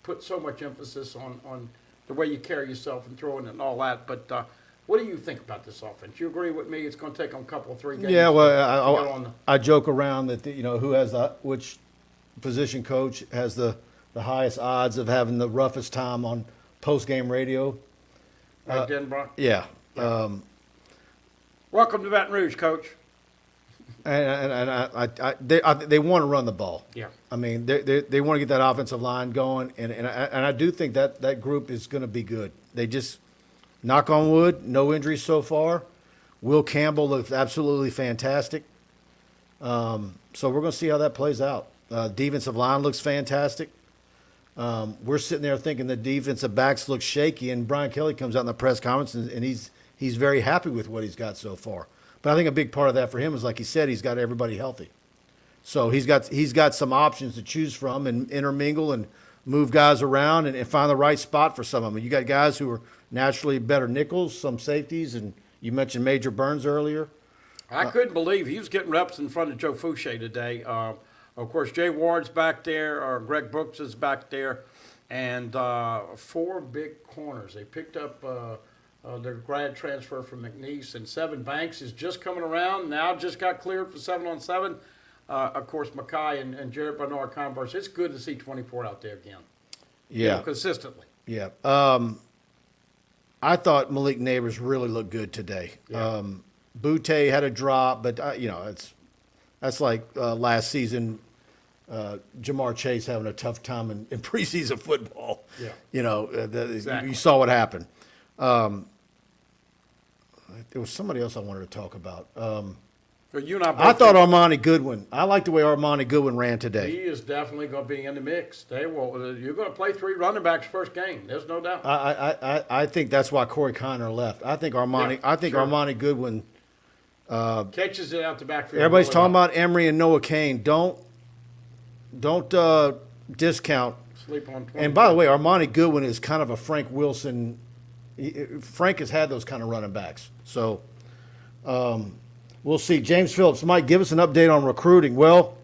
put so much emphasis on the way you carry yourself and throwing it and all that. But what do you think about this offense? You agree with me? It's going to take them a couple of 3 games. Yeah, to well, get on I joke around that who has which position coach has the highest odds of having the roughest time on post-game radio. Denbrock. Yeah. Welcome to Baton Rouge, Coach. And they want to run the ball. Yeah. I mean, they want to get that offensive line going, and I do think that group is going to be good. They just, knock on wood, no injuries so far. Will Campbell looks absolutely fantastic. So we're going to see how that plays out. Defensive line looks fantastic. We're sitting there thinking the defensive backs look shaky, and Brian Kelly comes out in the press conference, and he's very happy with what he's got so far. But I think a big part of that for him is, like he said, he's got everybody healthy. So he's got some options to choose from and intermingle and move guys around and find the right spot for some of them. You got guys who are naturally better nickels, some safeties, and you mentioned Major Burns earlier. I couldn't believe he was getting reps in front of Joe Fouché today. Of course, Jay Ward's back there, Greg Brooks is back there, and 4 big corners. They picked up their grad transfer from McNeese, and Seven Banks is just coming around. Now just got cleared for 7-on-7. Of course, Mackay and Jared Bernard Converse. It's good to see 24 out there again. Yeah. Consistently. Yeah. I thought Malik Neighbors really looked good today. Yeah. Butte had a drop, but, that's like last season, Jamar Chase having a tough time in preseason football. Yeah. You saw what happened. There was somebody else I wanted to talk about. But you and I both I thought think Armani Goodwin. I like the way Armani Goodwin ran today. he is definitely going to be in the mix. You're going to play 3 running backs first game. There's no doubt. I think that's why Corey Kiner left. I think Armani Goodwin. Catches it out the backfield. Everybody's talking about Emory and Noah Kane. Don't discount. Sleep on 20. And by the way, Armani Goodwin is kind of a Frank Wilson. Frank has had those kind of running backs. So we'll see. James Phillips, Mike, give us an update on recruiting. Well,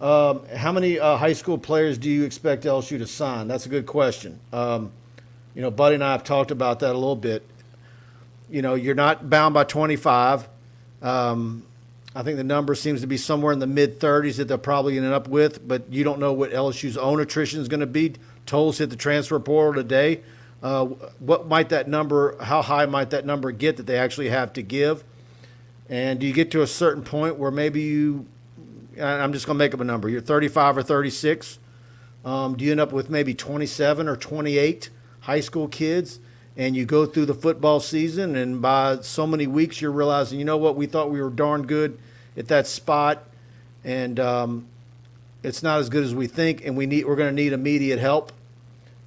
How many high school players do you expect LSU to sign? That's a good question. Buddy and I have talked about that a little bit. You're not bound by 25. I think the number seems to be somewhere in the mid-30s that they'll probably end up with, but you don't know what LSU's own attrition is going to be. Tolles hit the transfer portal today. What might that number, how high might that number get that they actually have to give? And do you get to a certain point where maybe I'm just going to make up a number, you're 35 or 36? Do you end up with maybe 27 or 28 high school kids? And you go through the football season, and by so many weeks, you're realizing, you know what, we thought we were darn good at that spot, and it's not as good as we think, and we're going to need immediate help,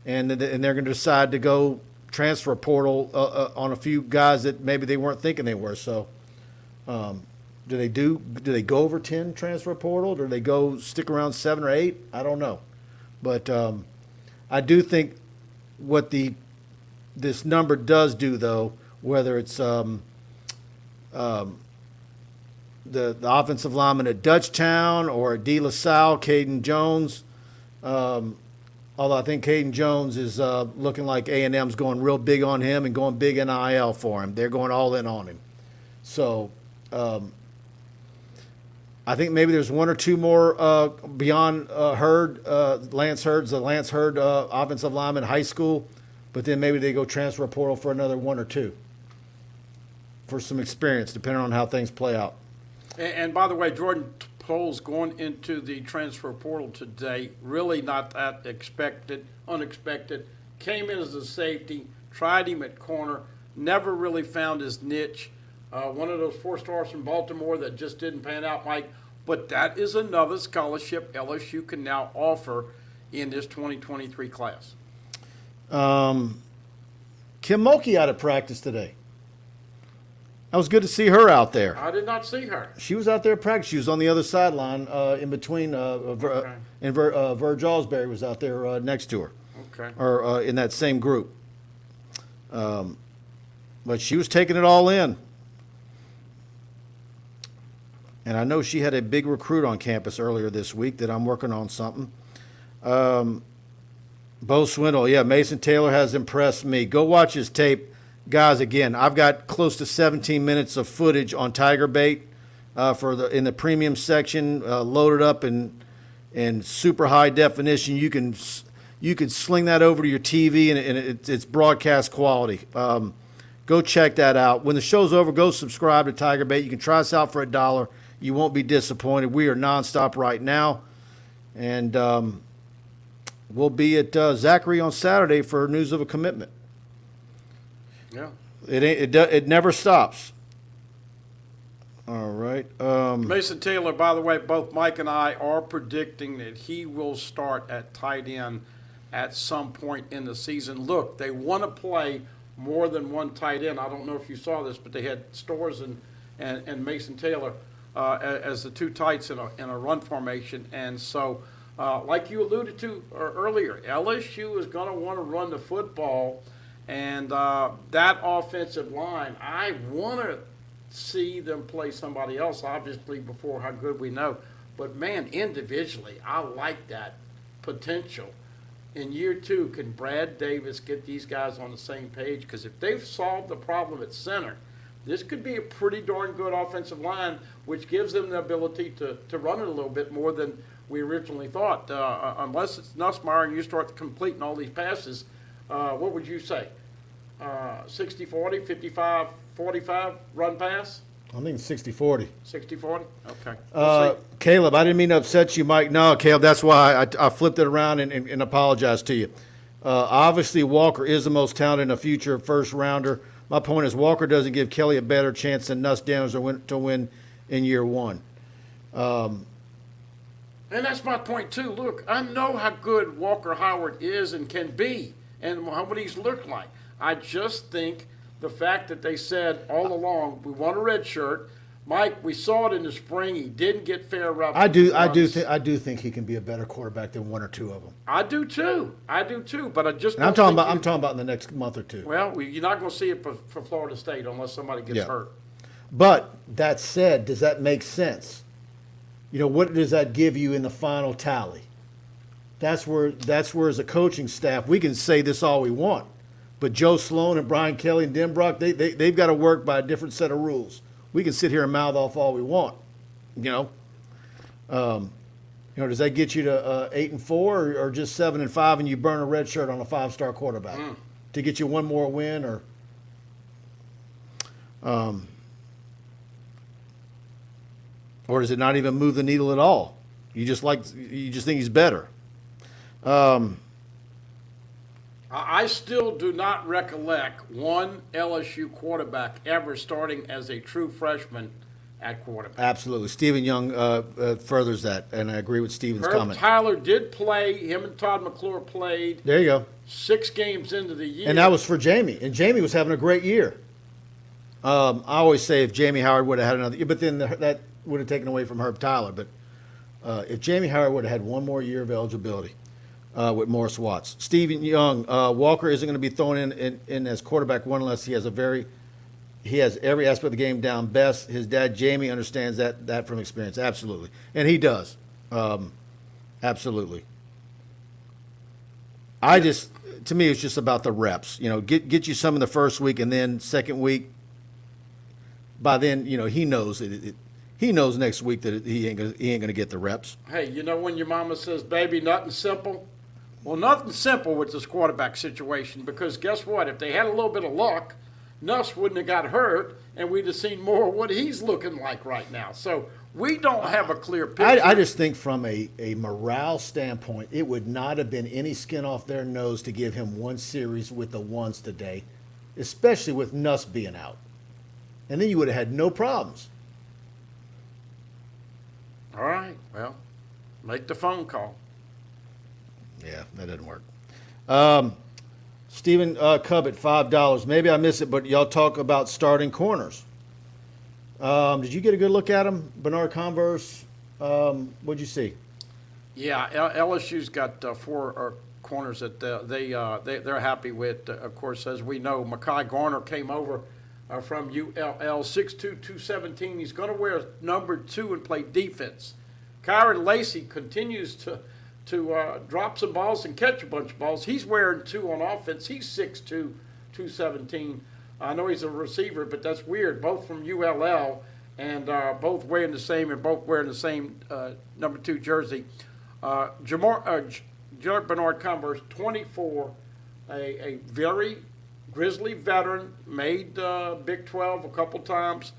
and they're going to decide to go transfer portal on a few guys that maybe they weren't thinking they were. So, do they go over 10 transfer portal? Do they go stick around 7 or 8? I don't know, but I do think what this number does do, though, whether it's the offensive lineman at Dutchtown or at De La Salle, Caden Jones, although I think Caden Jones is looking like A&M's going real big on him and going big NIL for him. They're going all in on him. So I think maybe there's one or two more beyond Lance Hurd's the Lance Hurd offensive lineman in high school. But then maybe they go transfer portal for another one or two for some experience, depending on how things play out. And by the way, Jordan Tolles going into the transfer portal today, really not that unexpected. Came in as a safety, tried him at corner, never really found his niche. One of those 4 stars from Baltimore that just didn't pan out, Mike. But that is another scholarship LSU can now offer in this 2023 class. Kim Mulkey out of practice today. That was good to see her out there. I did not see her. She was out there practice. She was on the other sideline in between, and Verge Alsbury was out there next to her. Okay. Or in that same group. But she was taking it all in. And I know she had a big recruit on campus earlier this week that I'm working on something. Bo Swindle, yeah, Mason Taylor has impressed me. Go watch his tape. Guys, again, I've got close to 17 minutes of footage on TigerBait in the premium section, loaded up in super high definition. You can sling that over to your TV, and it's broadcast quality. Go check that out. When the show's over, go subscribe to TigerBait. You can try us out for $1. You won't be disappointed. We are nonstop right now. And we'll be at Zachary on Saturday for news of a commitment. Yeah. It never stops. All right. Mason Taylor, by the way, both Mike and I are predicting that he will start at tight end at some point in the season. Look, they want to play more than one tight end. I don't know if you saw this, but they had Stores and Mason Taylor as the two tights in a run formation. And so, like you alluded to earlier, LSU is going to want to run the football. And that offensive line, I want to see them play somebody else, obviously, before how good we know. But, man, individually, I like that potential. In year 2, can Brad Davis get these guys on the same page? Because if they've solved the problem at center, this could be a pretty darn good offensive line, which gives them the ability to run it a little bit more than we originally thought. Unless it's Nussmeier and you start completing all these passes, what would you say? 60-40, 55-45 run pass? I think 60-40. 60-40? Okay. We'll see. Caleb, I didn't mean to upset you, Mike. No, Caleb, that's why I flipped it around and apologized to you. Obviously, Walker is the most talented and a future first rounder. My point is Walker doesn't give Kelly a better chance than Nuss Daniels to win in year 1. And that's my point, too. Look, I know how good Walker Howard is and can be and what he's looked like. I just think the fact that they said all along, we want a red shirt. Mike, we saw it in the spring. He didn't get fair reps. I do think he can be a better quarterback than one or two of them. I do too. But I just. I'm talking about in the next month or two. Well, you're not going to see it for Florida State unless somebody gets hurt. But that said, does that make sense? what does that give you in the final tally? That's where as a coaching staff, we can say this all we want. But Joe Sloan and Brian Kelly and Denbrock, they've got to work by a different set of rules. We can sit here and mouth off all we want, does that get you to 8-4 or just 7-5 and you burn a red shirt on a 5-star quarterback to get you one more win or does it not even move the needle at all? You just think he's better. I still do not recollect one LSU quarterback ever starting as a true freshman at quarterback. Absolutely. Stephen Young furthers that, and I agree with Stephen's Herb comment. Tyler did play. Him and Todd McClure played. There you go. 6 games into the year. And that was for Jamie. And Jamie was having a great year. I always say if Jamie Howard would have had another year, but then that would have taken away from Herb Tyler. But if Jamie Howard would have had one more year of eligibility with Morris Watts. Stephen Young, Walker isn't going to be thrown in as quarterback one unless he has every aspect of the game down best. His dad, Jamie, understands that from experience. Absolutely. And he does. Absolutely. To me, it's just about the reps. Get you some in the first week, and then second week, by then, he knows it. He knows next week that he ain't gonna get the reps. Hey, when your mama says, baby, nothing simple? Well, nothing simple with this quarterback situation, because guess what? If they had a little bit of luck, Nuss wouldn't have got hurt, and we'd have seen more of what he's looking like right now. So we don't have a clear picture. I just think from a morale standpoint, it would not have been any skin off their nose to give him one series with the ones today, especially with Nuss being out. And then you would have had no problems. All right, well, make the phone call. Yeah, that doesn't work. Stephen Cubbett, $5. Maybe I missed it, but y'all talk about starting corners. Did you get a good look at him? Bernard Converse, what'd you see? Yeah, LSU's got 4 corners that they're happy with. Of course, as we know, Mekhi Garner came over from ULL, 6'2", 217. He's going to wear number 2 and play defense. Kyron Lacey continues to drop some balls and catch a bunch of balls. He's wearing 2 on offense. He's 6'2", 217. I know he's a receiver, but that's weird. Both from ULL and both wearing the same number 2 jersey. Jared Bernard Converse, 24, a very Grizzly veteran, made Big 12 a couple times.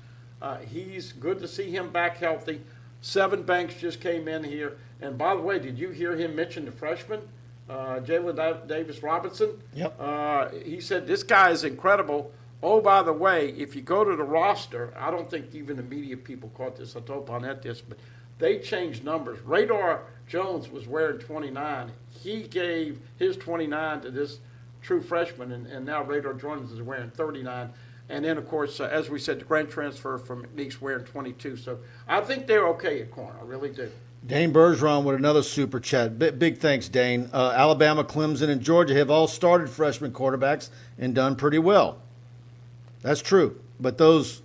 He's good to see him back healthy. 7 Banks just came in here. And by the way, did you hear him mention the freshman, Jalen Davis Robinson? Yep. He said, this guy is incredible. Oh, by the way, if you go to the roster, I don't think even the media people caught this. I told Bonnet this, but they changed numbers. Radar Jones was wearing 29. He gave his 29 to this true freshman, and now Radar Jones is wearing 39. And then, of course, as we said, the grand transfer from McNeese wearing 22. So I think they're okay at corner. I really do. Dane Bergeron with another super chat. Big thanks, Dane. Alabama, Clemson, and Georgia have all started freshman quarterbacks and done pretty well. That's true. But those,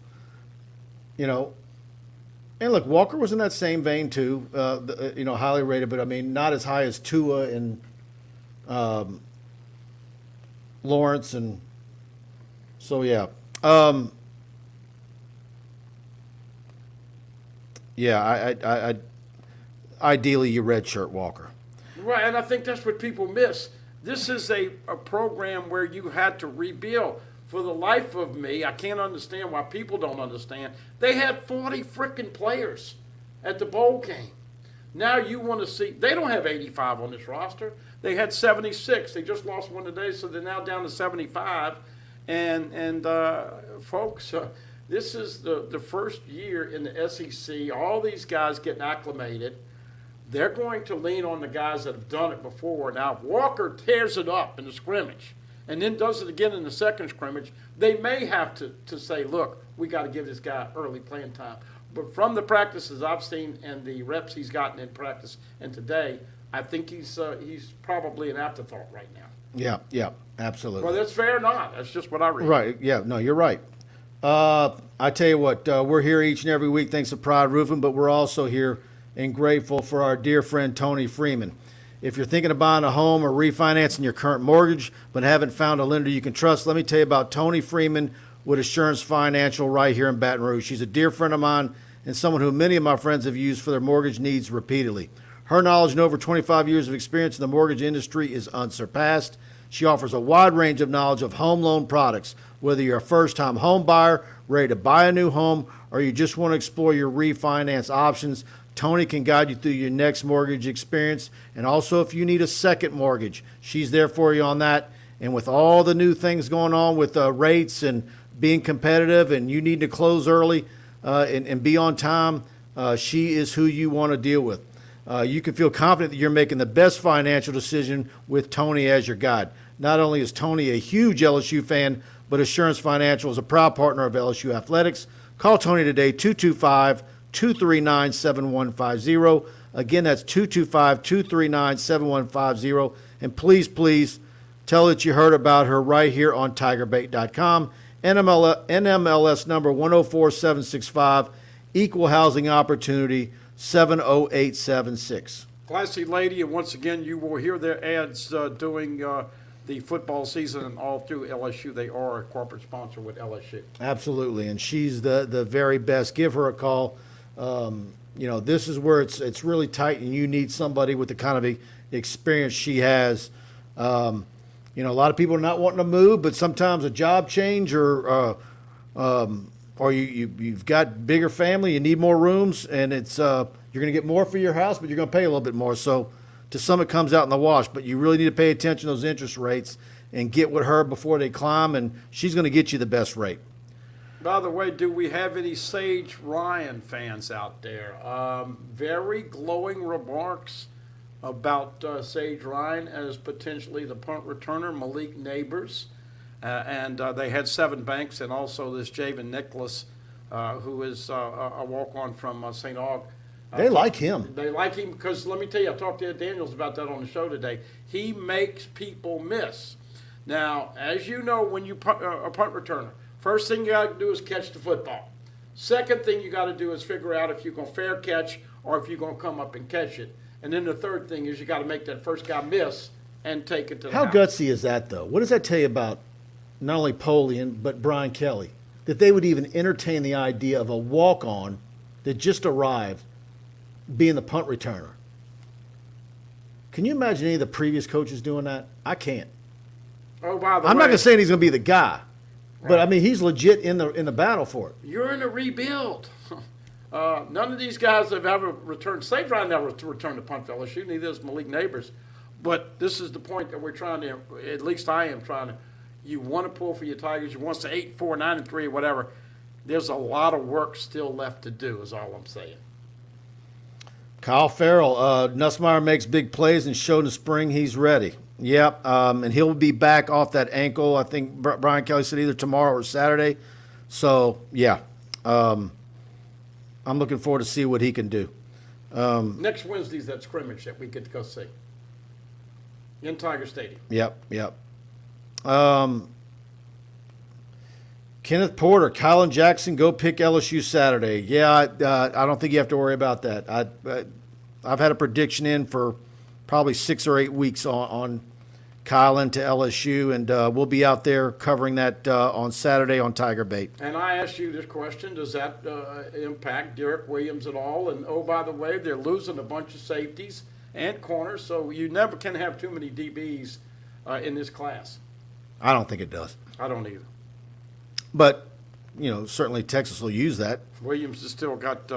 and look, Walker was in that same vein too, highly rated, but I mean, not as high as Tua and Lawrence. And so, yeah. I ideally you redshirt Walker. Right, and I think that's what people miss. This is a program where you had to rebuild. For the life of me, I can't understand why people don't understand. They had 40 freaking players at the bowl game. Now you want to see, they don't have 85 on this roster. They had 76. They just lost one today, so they're now down to 75. And folks, this is the first year in the SEC. All these guys getting acclimated. They're going to lean on the guys that have done it before. Now, if Walker tears it up in the scrimmage and then does it again in the second scrimmage, they may have to say, look, we got to give this guy early playing time. But from the practices I've seen and the reps he's gotten in practice and today, I think he's probably an afterthought right now. Yeah, absolutely. Well, that's fair or not. That's just what I read. Right, yeah, no, you're right. I tell you what, we're here each and every week thanks to Pride Roofing, but we're also here and grateful for our dear friend Tony Freeman. If you're thinking of buying a home or refinancing your current mortgage but haven't found a lender you can trust, let me tell you about Tony Freeman with Assurance Financial right here in Baton Rouge. She's a dear friend of mine and someone who many of my friends have used for their mortgage needs repeatedly. Her knowledge and over 25 years of experience in the mortgage industry is unsurpassed. She offers a wide range of knowledge of home loan products, whether you're a first-time home buyer, ready to buy a new home, or you just want to explore your refinance options. Tony can guide you through your next mortgage experience, and also if you need a second mortgage, she's there for you on that. And with all the new things going on with rates and being competitive, and you need to close early and be on time, she is who you want to deal with. You can feel confident that you're making the best financial decision with Tony as your guide. Not only is Tony a huge LSU fan, but Assurance Financial is a proud partner of LSU Athletics. Call Tony today, 225-239-7150. Again, that's 225-239-7150. And please, please tell that you heard about her right here on TigerBait.com. NMLS number 104765, Equal Housing Opportunity 70876. Classy lady, and once again, you will hear their ads during the football season and all through LSU. They are a corporate sponsor with LSU. Absolutely, and she's the very best. Give her a call. This is where it's really tight, and you need somebody with the kind of experience she has. A lot of people are not wanting to move, but sometimes a job change or you've got bigger family, you need more rooms, and it's you're going to get more for your house, but you're going to pay a little bit more. So to some it comes out in the wash, but you really need to pay attention to those interest rates and get with her before they climb, and she's going to get you the best rate. By the way, do we have any Sage Ryan fans out there? Very glowing remarks about Sage Ryan as potentially the punt returner, Malik Neighbors. And they had Seven Banks and also this Javen Nicholas, who is a walk-on from St. Aug. They like him. They like him because, let me tell you, I talked to Ed Daniels about that on the show today. He makes people miss. Now, as you know, when you a punt returner, first thing you got to do is catch the football. Second thing you got to do is figure out if you're going to fair catch or if you're going to come up and catch it. And then the third thing is you got to make that first guy miss and take it to the How house. gutsy is that, though? What does that tell you about not only Polian, but Brian Kelly? That they would even entertain the idea of a walk-on that just arrived being the punt returner. Can you imagine any of the previous coaches doing that? I can't. Oh, by the way, I'm not going to say he's going to be the guy, but Right. I mean he's legit in the battle for it. you're in a rebuild. None of these guys have ever returned. Sage Ryan never returned to punt for LSU. Neither is Malik Neighbors. But this is the point that we're trying to, at least I am trying to, you want to pull for your Tigers. You want to 8-4, 9-3, whatever. There's a lot of work still left to do is all I'm saying. Kyle Farrell, Nussmeier makes big plays and showed in the spring he's ready. Yep, and he'll be back off that ankle. I think Brian Kelly said either tomorrow or Saturday. So, yeah, I'm looking forward to see what he can do. Next Wednesday's that scrimmage that we get to go see in Tiger Stadium. Yep. Kenneth Porter, Kylan Jackson, go pick LSU Saturday. Yeah, I don't think you have to worry about that. I've had a prediction in for probably 6 or 8 weeks on Kylan to LSU, and we'll be out there covering that on Saturday on TigerBait. And I asked you this question, does that impact Derek Williams at all? And, oh, by the way, they're losing a bunch of safeties and corners, so you never can have too many DBs in this class. I don't think it does. I don't either. But, certainly Texas will use that. Williams has still got,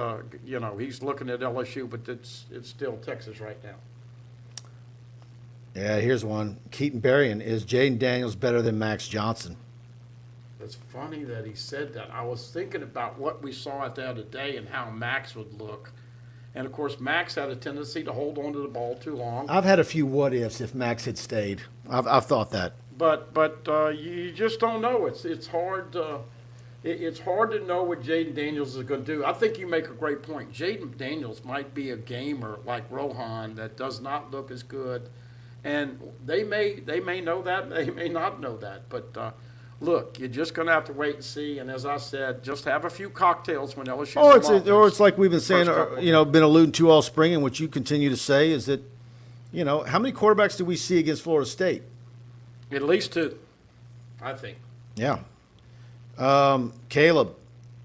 he's looking at LSU, but it's still Texas right now. Yeah, here's one. Keaton Berrien, is Jaden Daniels better than Max Johnson? It's funny that he said that. I was thinking about what we saw out there today and how Max would look. And, of course, Max had a tendency to hold on to the ball too long. I've had a few what-ifs if Max had stayed. I've thought that. But you just don't know. It's hard. It's hard to know what Jaden Daniels is going to do. I think you make a great point. Jaden Daniels might be a gamer like Rohan that does not look as good, and they may know that. They may not know that. But look, you're just going to have to wait and see. And as I said, just have a few cocktails when LSU. Or it's like we've been saying, been alluding to all spring, and what you continue to say is that, how many quarterbacks do we see against Florida State? At least 2, I think. Yeah. Caleb,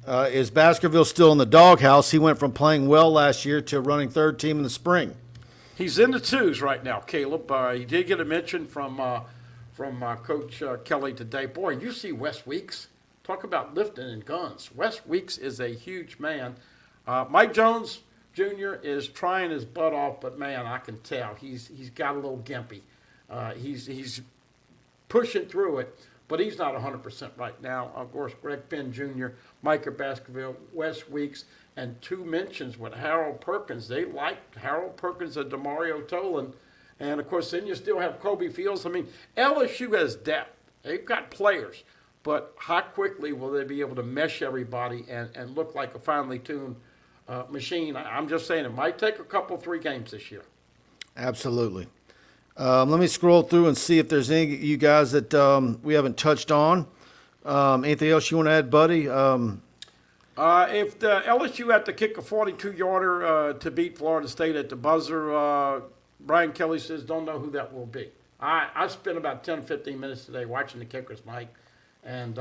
is Baskerville still in the doghouse? He went from playing well last year to running third team in the spring. He's in the 2s right now, Caleb. He did get a mention from Coach Kelly today. Boy, you see Wes Weeks. Talk about lifting and guns. Wes Weeks is a huge man. Mike Jones Jr. is trying his butt off, but, man, I can tell he's got a little gimpy. He's pushing through it, but he's not 100% right now. Of course, Greg Penn Jr., Micah Baskerville, Wes Weeks, and 2 mentions with Harold Perkins. They liked Harold Perkins and DeMario Tolan. And, of course, then you still have Kobe Fields. I mean, LSU has depth. They've got players. But how quickly will they be able to mesh everybody and look like a finely tuned machine? I'm just saying it might take a couple, 3 games this year. Absolutely. Let me scroll through and see if there's any you guys that we haven't touched on. Anything else you want to add, Buddy? If the LSU had to kick a 42-yarder to beat Florida State at the buzzer, Brian Kelly says, don't know who that will be. I spent about 10, 15 minutes today watching the kickers, Mike. And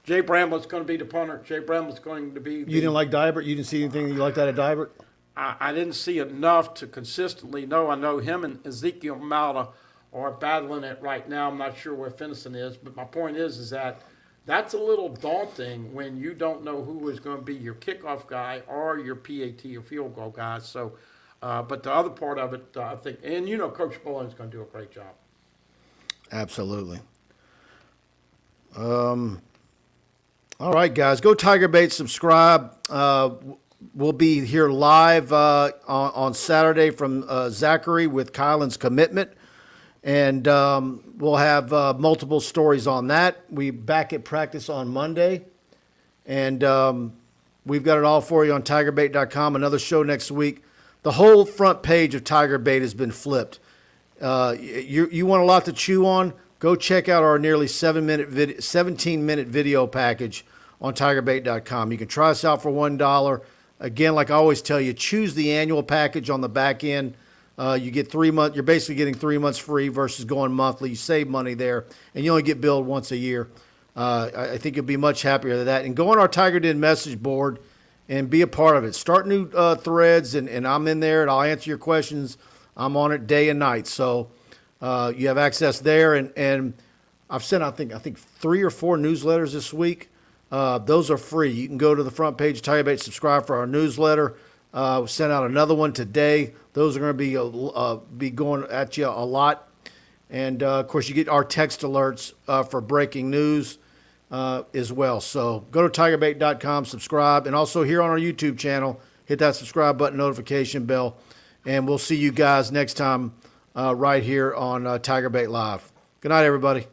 Jay Bramlett's going to be the punter. Jay Bramlett's going to be You didn't like Dybert? You didn't see anything you liked out of Dybert? I didn't see enough to consistently know. I know him and Ezekiel Malta are battling it right now. I'm not sure where Finnison is. But my point is that that's a little daunting when you don't know who is going to be your kickoff guy or your PAT or field goal guy. So, but the other part of it, I think, and Coach Bowen's going to do a great job. Absolutely. All right, guys, go TigerBait, subscribe. We'll be here live on Saturday from Zachary with Kylan's commitment. And we'll have multiple stories on that. We back at practice on Monday. And we've got it all for you on TigerBait.com. Another show next week. The whole front page of TigerBait has been flipped. You want a lot to chew on? Go check out our nearly 17-minute video package on TigerBait.com. You can try us out for $1. Again, like I always tell you, choose the annual package on the back end. You get 3 months. You're basically getting 3 months free versus going monthly. You save money there, and you only get billed once a year. I think you'll be much happier with that. And go on our Tiger Den message board and be a part of it. Start new threads, and I'm in there, and I'll answer your questions. I'm on it day and night. So you have access there, and I've sent I think 3 or 4 newsletters this week. Those are free. You can go to the front page of TigerBait, subscribe for our newsletter. We sent out another one today. Those are going to be going at you a lot. And, of course, you get our text alerts for breaking news as well. So go to TigerBait.com, subscribe, and also here on our YouTube channel, hit that subscribe button, notification bell, and we'll see you guys next time right here on TigerBait Live. Good night, everybody.